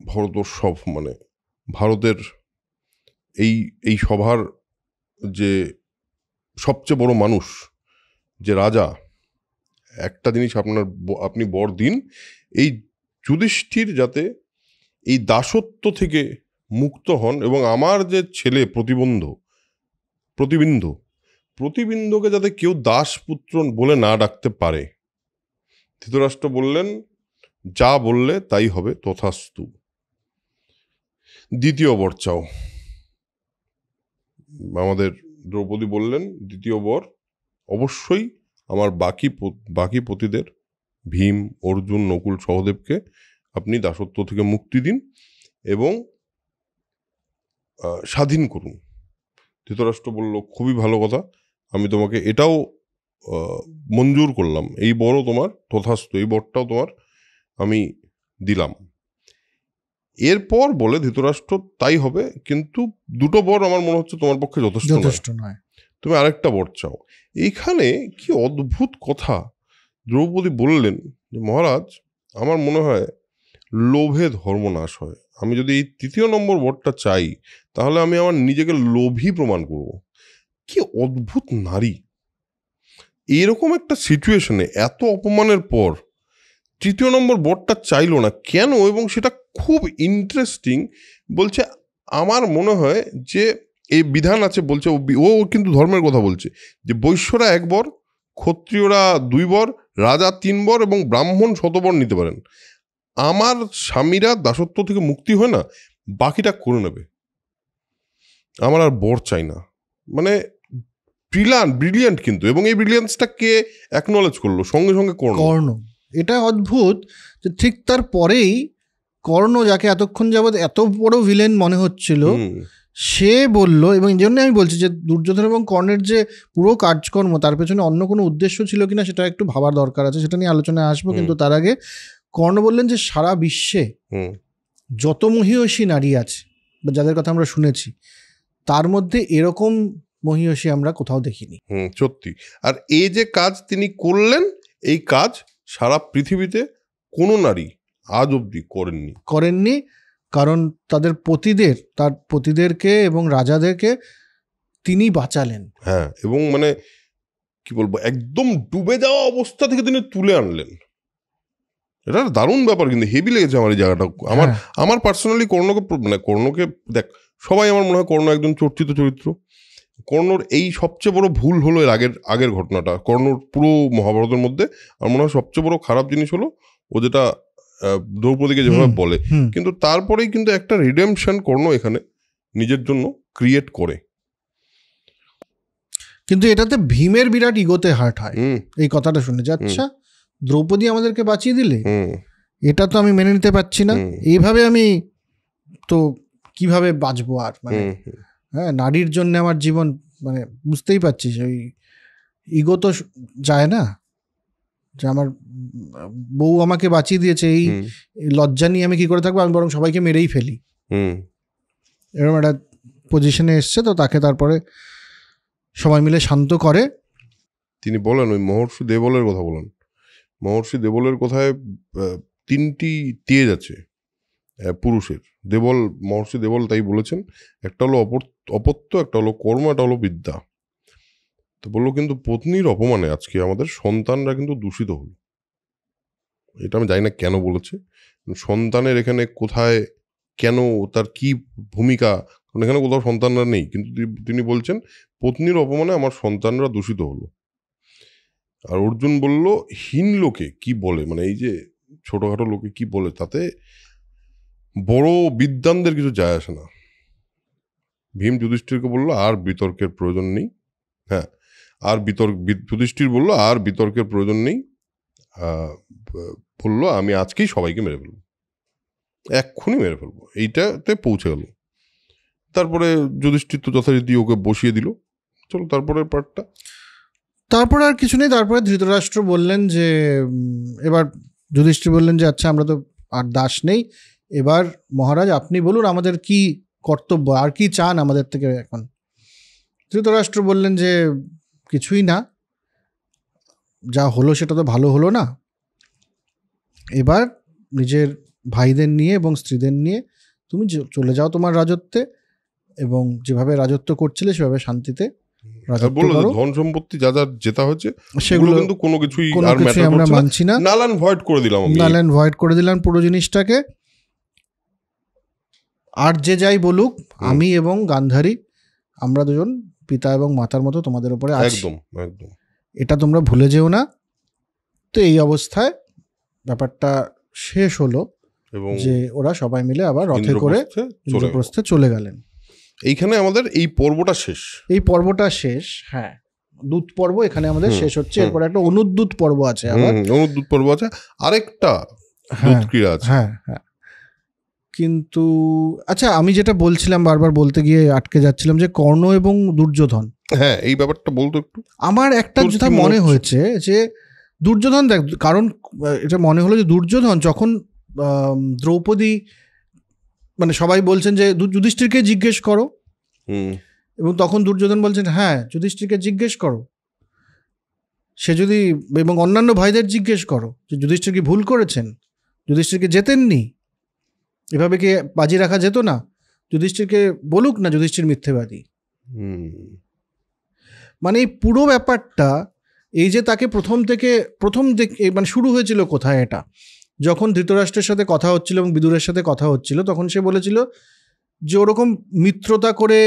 ভরতোৎসব মানে ভারতের এই সভার যে সবচেয়ে বড় মানুষ, যে রাজা, একটা জিনিস আপনি বর দিন, এই যুধিষ্ঠির যাতে এই দাসত্ব থেকে মুক্ত হন, এবং আমার যে ছেলে প্রতিবিন্দুকে যাতে কেউ দাসপুত্র বলে না ডাকতে পারে। ধৃতরাষ্ট্র বললেন, যা বললে তাই হবে, তথাস্তু। দ্বিতীয় বর চাও। আমাদের দ্রৌপদী বললেন, দ্বিতীয় বর অবশ্যই আমার বাকি পতিদের, ভীম, অর্জুন, নকুল, সহদেবকে আপনি দাসত্ব থেকে মুক্তি দিন এবং স্বাধীন করুন। ধৃতরাষ্ট্র বলল, খুবই ভালো কথা, আমি তোমাকে এটাও মঞ্জুর করলাম, এই বরও তোমার, তথাস্তু, এই বরটাও তোমার আমি দিলাম। এরপর বলে ধৃতরাষ্ট্র, তাই হবে, কিন্তু দুটো বর আমার মনে হচ্ছে তোমার পক্ষে যথেষ্ট নয়, তুমি আরেকটা বর চাও। এইখানে কি অদ্ভুত কথা, দ্রৌপদী বললেন যে, মহারাজ, আমার মনে হয় লোভে ধর্মনাশ হয়, আমি যদি এই তৃতীয় নম্বর বরটা চাই, তাহলে আমি আমার নিজেকে লোভী প্রমাণ করব। কি অদ্ভুত নারী, এরকম একটা সিচুয়েশনে এত অপমানের পর তৃতীয় নম্বর বরটা চাইলো না কেন? এবং সেটা খুব ইন্টারেস্টিং, বলছে আমার মনে হয় যে এই বিধান আছে, বলছে ও কিন্তু ধর্মের কথা বলছে, যে বৈশ্যরা 1 বর, ক্ষত্রিয়রা 2 বর, রাজা 3 বর এবং ব্রাহ্মণ 100 বর নিতে পারেন। আমার স্বামীরা দাসত্ব থেকে মুক্তি হয় না, বাকিটা করে নেবে, আমার আর বর চাই না। মানে ব্রিলিয়ান্ট কিন্তু, এবং এই ব্রিলিয়ান্সটা কে অ্যাকনলেজ করলো? সঙ্গে সঙ্গে কর্ণ। এটা অদ্ভুত যে ঠিক তার পরেই কর্ণ, যাকে এতক্ষণ যাবৎ এত বড় ভিলেন মনে হচ্ছিল, সে বলল, এবং এই জন্য আমি বলছি যে দুর্যোধন এবং কর্ণের যে পুরো কাজকর্ম, তার পেছনে অন্য কোনো উদ্দেশ্য ছিল কিনা সেটা একটু ভাবার দরকার আছে, সেটা নিয়ে আলোচনায় আসবো। কিন্তু তার আগে কর্ণ বললেন যে সারা বিশ্বে যত মহীয়সী নারী আছে বা যাদের কথা আমরা শুনেছি, তার মধ্যে এরকম মহীয়সী আমরা কোথাও দেখিনি। সত্যি। আর এই যে কাজ তিনি করলেন, এই কাজ সারা পৃথিবীতে কোনো নারী আজ অবধি করেননি। কারণ তার পতিদেরকে এবং রাজাদেরকে তিনি বাঁচালেন। হ্যাঁ, এবং মানে কি বলবো, একদম ডুবে যাওয়া অবস্থা থেকে তিনি তুলে আনলেন। এটা দারুণ ব্যাপার, কিন্তু হেভি লেগেছে আমার এই জায়গাটা। আমার পার্সোনালি কর্ণকে দেখ, সবাই আমার মনে হয় কর্ণ একজন চর্চিত চরিত্র। কর্ণর এই সবচেয়ে বড় ভুল হলো এর আগের ঘটনাটা। কর্ণর পুরো মহাভারতের মধ্যে আমার মনে হয় সবচেয়ে বড় খারাপ জিনিস হলো ও যেটা দ্রৌপদীকে যেভাবে বলে, কিন্তু তারপরেই কিন্তু একটা রিডেমশন কর্ণ এখানে নিজের জন্য ক্রিয়েট করে। কিন্তু এটাতে ভীমের বিরাট ইগোতে হার্ট হয় এই কথাটা শুনে, যে আচ্ছা দ্রৌপদী আমাদেরকে বাঁচিয়ে দিলে, এটা তো আমি মেনে নিতে পারছি না, এইভাবে আমি তো কিভাবে বাঁচবো আর, মানে হ্যাঁ, নারীর জন্য আমার জীবন, মানে বুঝতেই পারছিস, ওই ইগো তো যায় না, যে আমার বউ আমাকে বাঁচিয়ে দিয়েছে, এই লজ্জা নিয়ে আমি কি করে থাকবো, আমি বরং সবাইকে মেরেই ফেলি, এরকম একটা পজিশনে এসছে। তো তাকে তারপরে সবাই মিলে শান্ত করে। তিনি বলেন, ওই মহর্ষি দেবলের কথা বলেন, মহর্ষি দেবলের কথায় 3টি তেজ আছে পুরুষের। মহর্ষি দেবল তাই বলেছেন, একটা হলো অপত্য, একটা হলো কর্ম, একটা হলো বিদ্যা। তো বললো কিন্তু পত্নীর অপমানে আজকে আমাদের সন্তানরা কিন্তু দূষিত হলো। এটা আমি জানি না কেন বলেছে, সন্তানের এখানে কোথায়, কেন, তার কি ভূমিকা, কারণ এখানে কোথাও সন্তানরা নেই, কিন্তু তিনি বলছেন পত্নীর অপমানে আমার সন্তানরা দূষিত হলো। আর অর্জুন বলল, হীন লোকে কি বলে, মানে এই যে ছোটখাটো লোকে কি বলে, তাতে বড় বিদ্বানদের কিছু যায় আসে না। ভীম যুধিষ্ঠিরকে বললো আর বিতর্কের প্রয়োজন নেই। হ্যাঁ, আর যুধিষ্ঠির বললো আর বিতর্কের প্রয়োজন নেই, বললো আমি আজকেই সবাইকে মেরে ফেলবো, এক্ষুনি মেরে ফেলবো, এইটাতে পৌঁছে গেল। তারপরে যুধিষ্ঠির তো যথারীতি ওকে বসিয়ে দিল। চলো তারপরের পার্টটা। তারপরে আর কিছু নেই, তারপরে ধৃতরাষ্ট্র বললেন যে, এবার যুধিষ্ঠির বললেন যে আচ্ছা আমরা তো আর দাস নেই, এবার মহারাজ আপনি বলুন আমাদের কি কর্তব্য, আর কি চান আমাদের থেকে এখন। ধৃতরাষ্ট্র বললেন যে কিছুই না, যা হলো সেটা তো ভালো হলো না, এবার নিজের ভাইদের নিয়ে এবং স্ত্রীদের নিয়ে তুমি চলে যাও তোমার রাজত্বে, এবং যেভাবে রাজত্ব করছিলে সেভাবে শান্তিতে ধন সম্পত্তি যা যা যেটা হচ্ছে সেগুলো কিন্তু কোনো কিছুই আমরা মানছি না, নাল অ্যান্ড ভয়েড করে দিলাম পুরো জিনিসটাকে। আর যে যাই বলুক, আমি এবং গান্ধারী আমরা দুজন পিতা এবং মাতার মতো তোমাদের উপরে আছি, একদম, এটা তোমরা ভুলে যেও না। তো এই অবস্থায় ব্যাপারটা শেষ হলো, যে ওরা সবাই মিলে আবার রথে করে ইন্দ্রপ্রস্থে চলে গেলেন। এইখানে আমাদের এই পর্বটা শেষ। হ্যাঁ, দূত পর্ব এখানে আমাদের শেষ হচ্ছে। এরপর একটা অনুদ্যুত পর্ব আছে, আরেকটা ক্রীড়া আছে। হ্যাঁ, কিন্তু আচ্ছা, আমি যেটা বলছিলাম বারবার বলতে গিয়ে আটকে যাচ্ছিলাম, যে কর্ণ এবং দুর্যোধন, হ্যাঁ এই ব্যাপারটা বলতো একটু। আমার একটা যেটা মনে হয়েছে যে দুর্যোধন, দেখ, কারণ এটা মনে হলো যে দুর্যোধন যখন দ্রৌপদী, মানে সবাই বলছেন যে যুধিষ্ঠিরকে জিজ্ঞেস করো, এবং তখন দুর্যোধন বলছেন হ্যাঁ যুধিষ্ঠিরকে জিজ্ঞেস করো, সে যদি, এবং অন্যান্য ভাইদের জিজ্ঞেস করো যে যুধিষ্ঠির কি ভুল করেছেন, যুধিষ্ঠিরকে যেতেননি, এভাবে কি বাজি রাখা যেত না, যুধিষ্ঠিরকে বলুক না যুধিষ্ঠির মিথ্যেবাদী। মানে এই পুরো ব্যাপারটা, এই যে তাকে প্রথম থেকে মানে শুরু হয়েছিল কোথায়, এটা যখন ধৃতরাষ্ট্রের সাথে কথা হচ্ছিল এবং বিদুরের সাথে কথা হচ্ছিল, তখন সে বলেছিল যে ওরকম মিত্রতা করে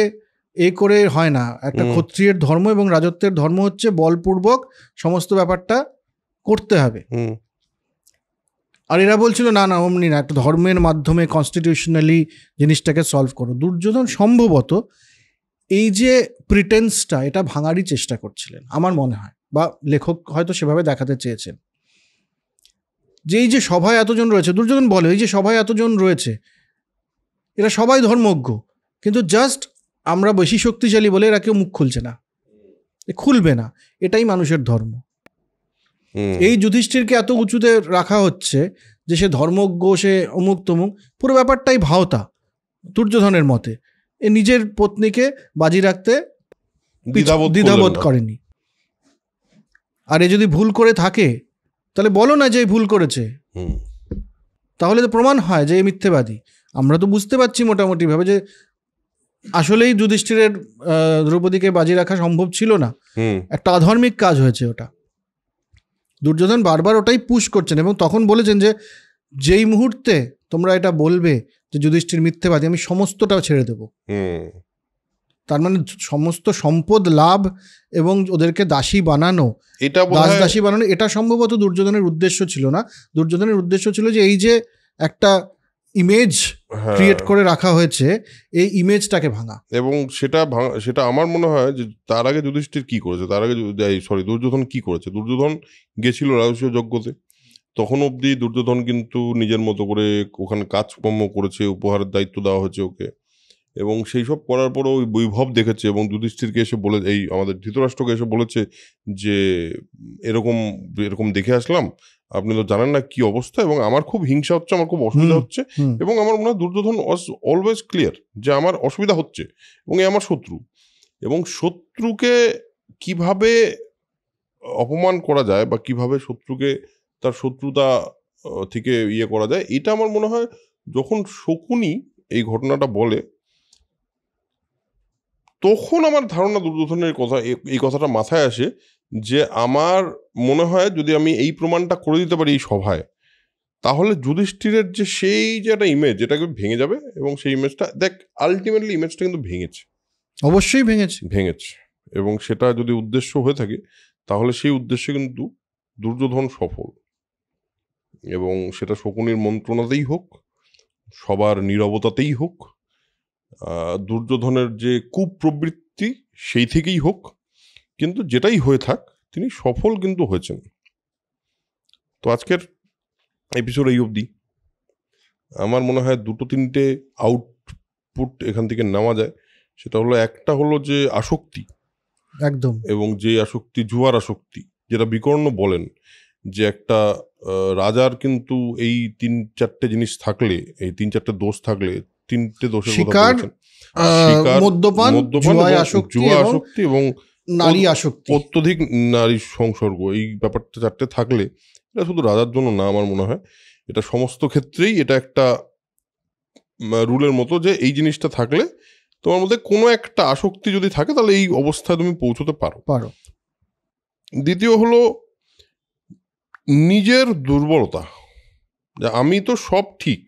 করে হয় না। একটা ক্ষত্রিয়ের ধর্ম এবং রাজত্বের ধর্ম হচ্ছে বলপূর্বক সমস্ত ব্যাপারটা করতে হবে। আর এরা বলছিল না না অমনি না, একটা ধর্মের মাধ্যমে কনস্টিটিউশনালি জিনিসটাকে সলভ করো। দুর্যোধন সম্ভবত এই যে প্রিটেন্সটা এটা ভাঙারই চেষ্টা করছিলেন আমার মনে হয়, বা লেখক হয়তো সেভাবে দেখাতে চেয়েছেন যে এই যে সভায় এতজন রয়েছে, দুর্যোধন বলে এই যে সভায় এতজন রয়েছে এরা সবাই ধর্মজ্ঞ, কিন্তু জাস্ট আমরা বেশি শক্তিশালী বলে এরা কেউ মুখ খুলছে না, খুলবে না, এটাই মানুষের ধর্ম। এই যুধিষ্ঠিরকে এত উঁচুতে রাখা হচ্ছে যে সে ধর্মজ্ঞ, সে অমুক তমুক, পুরো ব্যাপারটাই ভাওতা দুর্যোধনের মতে। এ নিজের পত্নীকে বাজি রাখতে দ্বিধাবোধ করেনি। আর এ যদি ভুল করে থাকে তাহলে বলো না যে ভুল করেছে, তাহলে তো প্রমাণ হয় যে মিথ্যেবাদী। আমরা তো বুঝতে পারছি মোটামুটি ভাবে যে আসলেই যুধিষ্ঠিরের দ্রৌপদীকে বাজি রাখা সম্ভব ছিল না, একটা আধর্মিক কাজ হয়েছে ওটা। দুর্যোধন বারবার ওটাই পুশ করছেন এবং তখন বলেছেন যে যেই মুহূর্তে তোমরা এটা বলবে যে যুধিষ্ঠির মিথ্যেবাদী, আমি সমস্তটা ছেড়ে দেব। তার মানে সমস্ত সম্পদ লাভ এবং ওদেরকে দাসী বানানো, দাসী বানানো, এটা সম্ভবত দুর্যোধনের উদ্দেশ্য ছিল না। দুর্যোধনের উদ্দেশ্য ছিল যে এই যে একটা ইমেজ ক্রিয়েট করে রাখা হয়েছে, এই ইমেজটাকে ভাঙা। এবং সেটা আমার মনে হয় যে তার আগে যুধিষ্ঠির কি করেছে, দুর্যোধন কি করেছে। দুর্যোধন গেছিল রাজসূয় যজ্ঞতে, তখন অবধি দুর্যোধন কিন্তু নিজের মতো করে ওখানে কাজকর্ম করেছে, উপহারের দায়িত্ব দেওয়া হয়েছে ওকে, এবং সেই সব করার পরও ওই বৈভব দেখেছে এবং যুধিষ্ঠিরকে এসে বলে, এই আমাদের ধৃতরাষ্ট্রকে এসে বলেছে যে এরকম দেখে আসলাম, আপনি তো জানেন না কি অবস্থা, এবং আমার খুব হিংসা হচ্ছে, আমার খুব অসুবিধা হচ্ছে। এবং আমার মনে হয় দুর্যোধন ওয়াজ অলওয়েজ ক্লিয়ার যে আমার অসুবিধা হচ্ছে এবং আমার শত্রু, এবং শত্রুকে কিভাবে অপমান করা যায় বা কিভাবে শত্রুকে তার শত্রুতা থেকে করা যায়, এটা আমার মনে হয় যখন শকুনি এই ঘটনাটা বলে তখন আমার ধারণা দুর্যোধনের এই কথাটা মাথায় আসে যে আমার মনে হয় যদি আমি এই প্রমাণটা করে দিতে পারি এই সভায়, তাহলে যুধিষ্ঠিরের যে সেই যে একটা ইমেজ, যেটাকে ভেঙে যাবে, এবং সেই ইমেজটা আলটিমেটলি ইমেজটা কিন্তু অবশ্যই ভেঙেছে এবং সেটা যদি উদ্দেশ্য হয়ে থাকে তাহলে সেই উদ্দেশ্যে কিন্তু দুর্যোধন সফল, এবং সেটা শকুনির মন্ত্রণাতেই হোক, সবার নীরবতাতেই হোক, দুর্যোধনের যে কুপ্রবৃত্তি সেই থেকেই হোক, কিন্তু যেটাই হয়ে থাক তিনি সফল কিন্তু হয়েছেন। তো আজকের এপিসোড এই অবধি। আমার মনে হয় 2-3টে আউটপুট এখান থেকে নেওয়া যায়। সেটা হলো, একটা হলো যে আসক্তি, একদম, এবং যে আসক্তি, জুয়ার আসক্তি, যেটা বিকর্ণ বলেন যে একটা রাজার কিন্তু এই 3-4টে জিনিস থাকলে, এই 3-4টে দোষ থাকলে, 3টে দোষের কথা বলেছেন, মদ্যপান, জুয়া আসক্তি এবং নারী আসক্তি, অত্যধিক নারী সংসর্গ, এই ব্যাপারটা 4টে থাকলে, এটা শুধু রাজার জন্য না, আমার মনে হয় এটা সমস্ত ক্ষেত্রেই এটা একটা রুলের মতো যে এই জিনিসটা থাকলে তোমার মধ্যে কোনো একটা আসক্তি যদি থাকে তাহলে এই অবস্থায় তুমি পৌঁছতে পারো। দ্বিতীয় হলো নিজের দুর্বলতা, যে আমি তো সব ঠিক,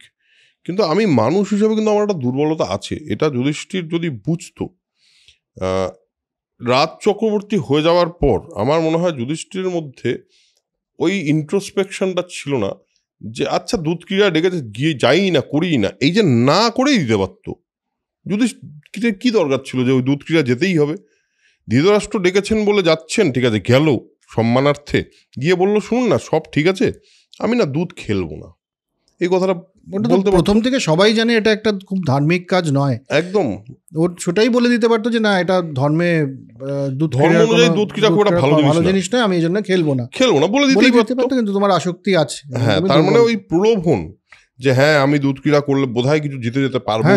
কিন্তু আমি মানুষ হিসেবে কিন্তু আমার একটা দুর্বলতা আছে। এটা যুধিষ্ঠির যদি বুঝতো, রাজ চক্রবর্তী হয়ে যাওয়ার পর আমার মনে হয় যুধিষ্ঠিরের মধ্যে ওই ইন্ট্রোস্পেকশনটা ছিল না যে আচ্ছা দুধক্রীড়া ডেকেছে গিয়ে যাই না, করি না, এই যে না করেই দিতে পারত। যুধিষ্ঠিরের কি দরকার ছিল যে ওই দুধক্রীড়া যেতেই হবে? ধৃতরাষ্ট্র ডেকেছেন বলে যাচ্ছেন, ঠিক আছে, গেল সম্মানার্থে, গিয়ে বলল শুনুন না সব ঠিক আছে, আমি না দুধ খেলবো না। এই কথাটা প্রথম থেকে সবাই জানে এটা একটা খুব ধার্মিক কাজ নয়, একদম। ওর সেটাই বলে দিতে পারতো যে না এটা ধর্মে দুধ ক্রীড়া খুব ভালো জিনিস নয়, আমি এই জন্য খেলবো না বলে দিতে পারতো, কিন্তু তোমার আসক্তি আছে। হ্যাঁ, তার মানে ওই প্রলোভন যে হ্যাঁ আমি দুধ ক্রীড়া করলে বোধহয় কিছু জিতে যেতে পারবো,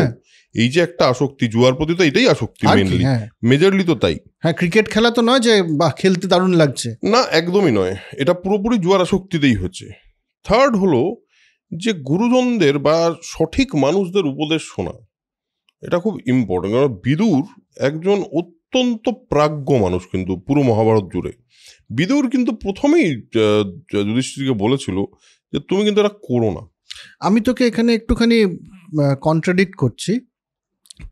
এই যে একটা আসক্তি জুয়ার প্রতি, তো এটাই আসক্তি মেইনলি, মেজরলি তো তাই। হ্যাঁ, ক্রিকেট খেলা তো নয় যে বা খেলতে দারুণ লাগছে, না, একদমই নয়, এটা পুরোপুরি জুয়ার আসক্তিতেই হচ্ছে। থার্ড হলো যে গুরুজনদের বা সঠিক মানুষদের উপদেশ শোনা, এটা খুব ইম্পর্টেন্ট। কারণ বিদুর একজন অত্যন্ত প্রাজ্ঞ মানুষ, কিন্তু পুরো মহাভারত জুড়ে বিদুর কিন্তু প্রথমেই যুধিষ্ঠিরকে বলেছিল যে তুমি কিন্তু এটা করো না। আমি তোকে এখানে একটুখানি কন্ট্রাডিক্ট করছি,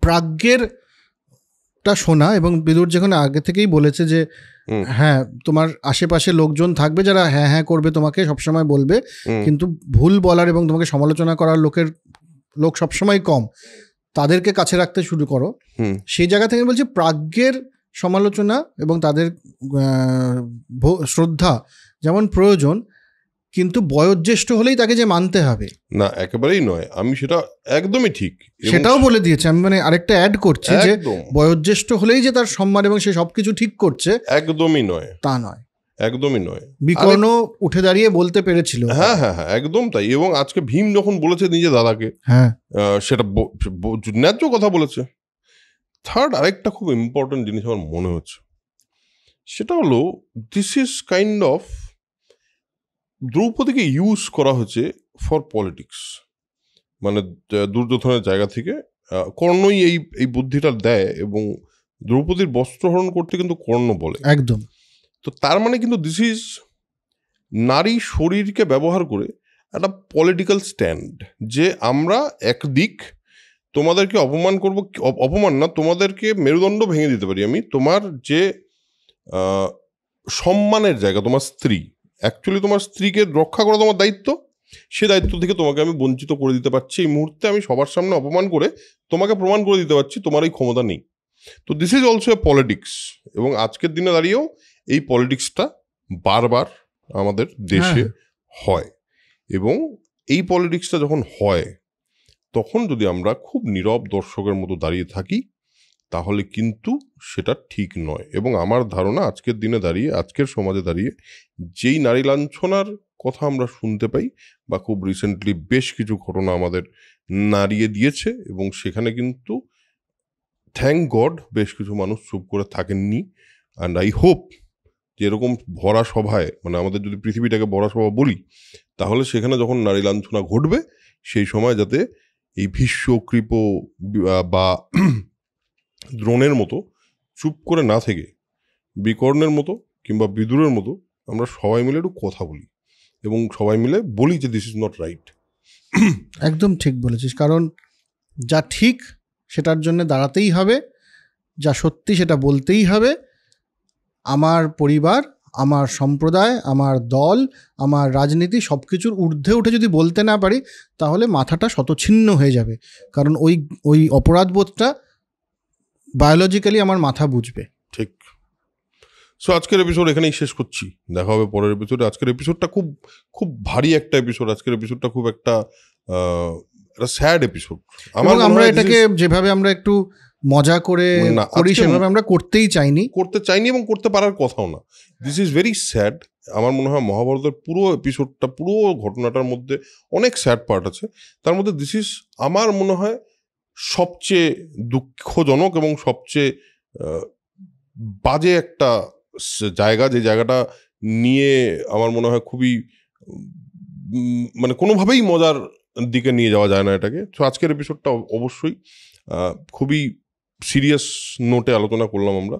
প্রাজ্ঞেরটা শোনা, এবং বিদুর যেখানে আগে থেকেই বলেছে যে হ্যাঁ তোমার আশেপাশে লোকজন থাকবে যারা হ্যাঁ হ্যাঁ করবে, তোমাকে সবসময় বলবে, কিন্তু ভুল বলার এবং তোমাকে সমালোচনা করার লোক সবসময় কম, তাদেরকে কাছে রাখতে শুরু করো। সেই জায়গা থেকে বলছি প্রাজ্ঞের সমালোচনা এবং তাদের শ্রদ্ধা যেমন প্রয়োজন, কিন্তু বয়োজ্যেষ্ঠ হলেই তাকে যে মানতে হবে না, একেবারেই নয়। আমি সেটা একদমই ঠিক, সেটাও বলে দিয়েছে। আমি মানে আরেকটা অ্যাড করছি যে বয়োজ্যেষ্ঠ হলেই যে তার সম্মান এবং সে সবকিছু ঠিক করছে, একদমই নয়, তা নয়, একদমই নয়। বিকর্ণ উঠে দাঁড়িয়ে বলতে পেরেছিল। হ্যাঁ হ্যাঁ হ্যাঁ, একদম তাই। এবং আজকে ভীম যখন বলেছে নিজে দাদাকে, হ্যাঁ সেটা ন্যায্য কথা বলেছে। থার্ড আরেকটা খুব ইম্পর্টেন্ট জিনিস আমার মনে হচ্ছে, সেটা হলো দিস ইজ কাইন্ড অফ দ্রৌপদীকে ইউজ করা হয়েছে ফর পলিটিক্স। মানে দুর্যোধনের জায়গা থেকে কর্ণই এই বুদ্ধিটা দেয়, এবং দ্রৌপদীর বস্ত্রহরণ করতে কিন্তু কর্ণ বলে। একদম। তো তার মানে কিন্তু দিস ইজ নারী শরীরকে ব্যবহার করে একটা পলিটিক্যাল স্ট্যান্ড, যে আমরা একদিক তোমাদেরকে অপমান করব, অপমান না, তোমাদেরকে মেরুদণ্ড ভেঙে দিতে পারি আমি, তোমার যে সম্মানের জায়গা, তোমার স্ত্রী, অ্যাকচুয়ালি তোমার স্ত্রীকে রক্ষা করা তোমার দায়িত্ব, সে দায়িত্ব থেকে তোমাকে আমি বঞ্চিত করে দিতে পারছি। এই মুহূর্তে আমি সবার সামনে অপমান করে তোমাকে প্রমাণ করে দিতে পারছি তোমার এই ক্ষমতা নেই। তো this is also a politics, এবং আজকের দিনে দাঁড়িয়েও এই পলিটিক্সটা বারবার আমাদের দেশে হয়। এবং এই পলিটিক্সটা যখন হয়, তখন যদি আমরা খুব নীরব দর্শকের মতো দাঁড়িয়ে থাকি, তাহলে কিন্তু সেটা ঠিক নয়। এবং আমার ধারণা আজকের দিনে দাঁড়িয়ে, আজকের সমাজে দাঁড়িয়ে যেই নারী লাঞ্ছনার কথা আমরা শুনতে পাই, বা খুব রিসেন্টলি বেশ কিছু ঘটনা আমাদের নাড়িয়ে দিয়েছে, এবং সেখানে কিন্তু থ্যাংক গড বেশ কিছু মানুষ চুপ করে থাকেননি। অ্যান্ড আই হোপ যে এরকম ভরা সভায়, মানে আমাদের যদি পৃথিবীটাকে ভরা সভা বলি, তাহলে সেখানে যখন নারী লাঞ্ছনা ঘটবে, সেই সময় যাতে এই ভীষ্ম, কৃপ বা দ্রোণের মতো চুপ করে না থেকে বিকর্ণের মতো কিংবা বিদুরের মতো আমরা সবাই মিলে একটু কথা বলি, এবং সবাই মিলে বলি যে দিস ইজ নট রাইট। একদম ঠিক বলেছিস, কারণ যা ঠিক সেটার জন্য দাঁড়াতেই হবে, যা সত্যি সেটা বলতেই হবে। আমার পরিবার, আমার সম্প্রদায়, আমার দল, আমার রাজনীতি সব কিছুর ঊর্ধ্বে উঠে যদি বলতে না পারি, তাহলে মাথাটা শতছিন্ন হয়ে যাবে। কারণ ওই অপরাধবোধটা বায়োলজিক্যালি আমার মাথা বুঝবে। ঠিক। সো আজকের এপিসোড এখানেই শেষ করছি, দেখা হবে পরের এপিসোডে। আজকের এপিসোডটা খুব খুব ভারী একটা এপিসোড। আজকের এপিসোডটা খুব একটা স্যাড এপিসোড। আমরা এটাকে যেভাবে আমরা একটু মজা করে করি, সেভাবে আমরা করতে চাইনি এবং করতে পারার কথাও না। This is very sad. আমার মনে হয় মহাভারতের পুরো এপিসোডটা, পুরো ঘটনাটার মধ্যে অনেক স্যাড পার্ট আছে। তার মধ্যে দিস ইজ আমার মনে হয় সবচেয়ে দুঃখজনক এবং সবচেয়ে বাজে একটা জায়গা, যে জায়গাটা নিয়ে আমার মনে হয় খুবই, মানে কোনোভাবেই মজার দিকে নিয়ে যাওয়া যায় না এটাকে। তো আজকের এপিসোডটা অবশ্যই খুবই সিরিয়াস নোটে আলোচনা করলাম আমরা,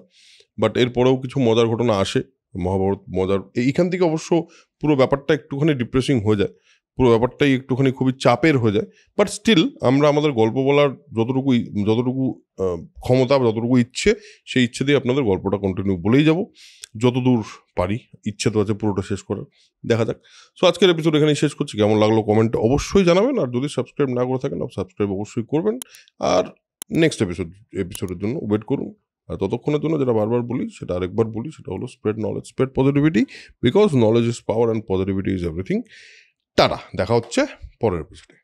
বাট এরপরেও কিছু মজার ঘটনা আসে মহাভারত মজার। এইখান থেকে অবশ্য পুরো ব্যাপারটা একটুখানি ডিপ্রেসিং হয়ে যায়, পুরো ব্যাপারটাই একটুখানি খুবই চাপের হয়ে যায়। বাট স্টিল আমরা আমাদের গল্প বলার যতটুকু ক্ষমতা, যতটুকু ইচ্ছে, সেই ইচ্ছে দিয়ে আপনাদের গল্পটা কন্টিনিউ বলেই যাব যতদূর পারি। ইচ্ছে তো আছে পুরোটা শেষ করার, দেখা যাক। সো আজকের এপিসোড এখানেই শেষ করছি। কেমন লাগলো কমেন্টে অবশ্যই জানাবেন, আর যদি সাবস্ক্রাইব না করে থাকেন সাবস্ক্রাইব অবশ্যই করবেন, আর নেক্সট এপিসোডের জন্য ওয়েট করুন। আর ততক্ষণের জন্য যেটা বারবার বলি, সেটা আরেকবার বলি, সেটা হলো spread knowledge, spread positivity, because knowledge is power and positivity is everything. Tata, দেখা হচ্ছে পরের এপিসোডে।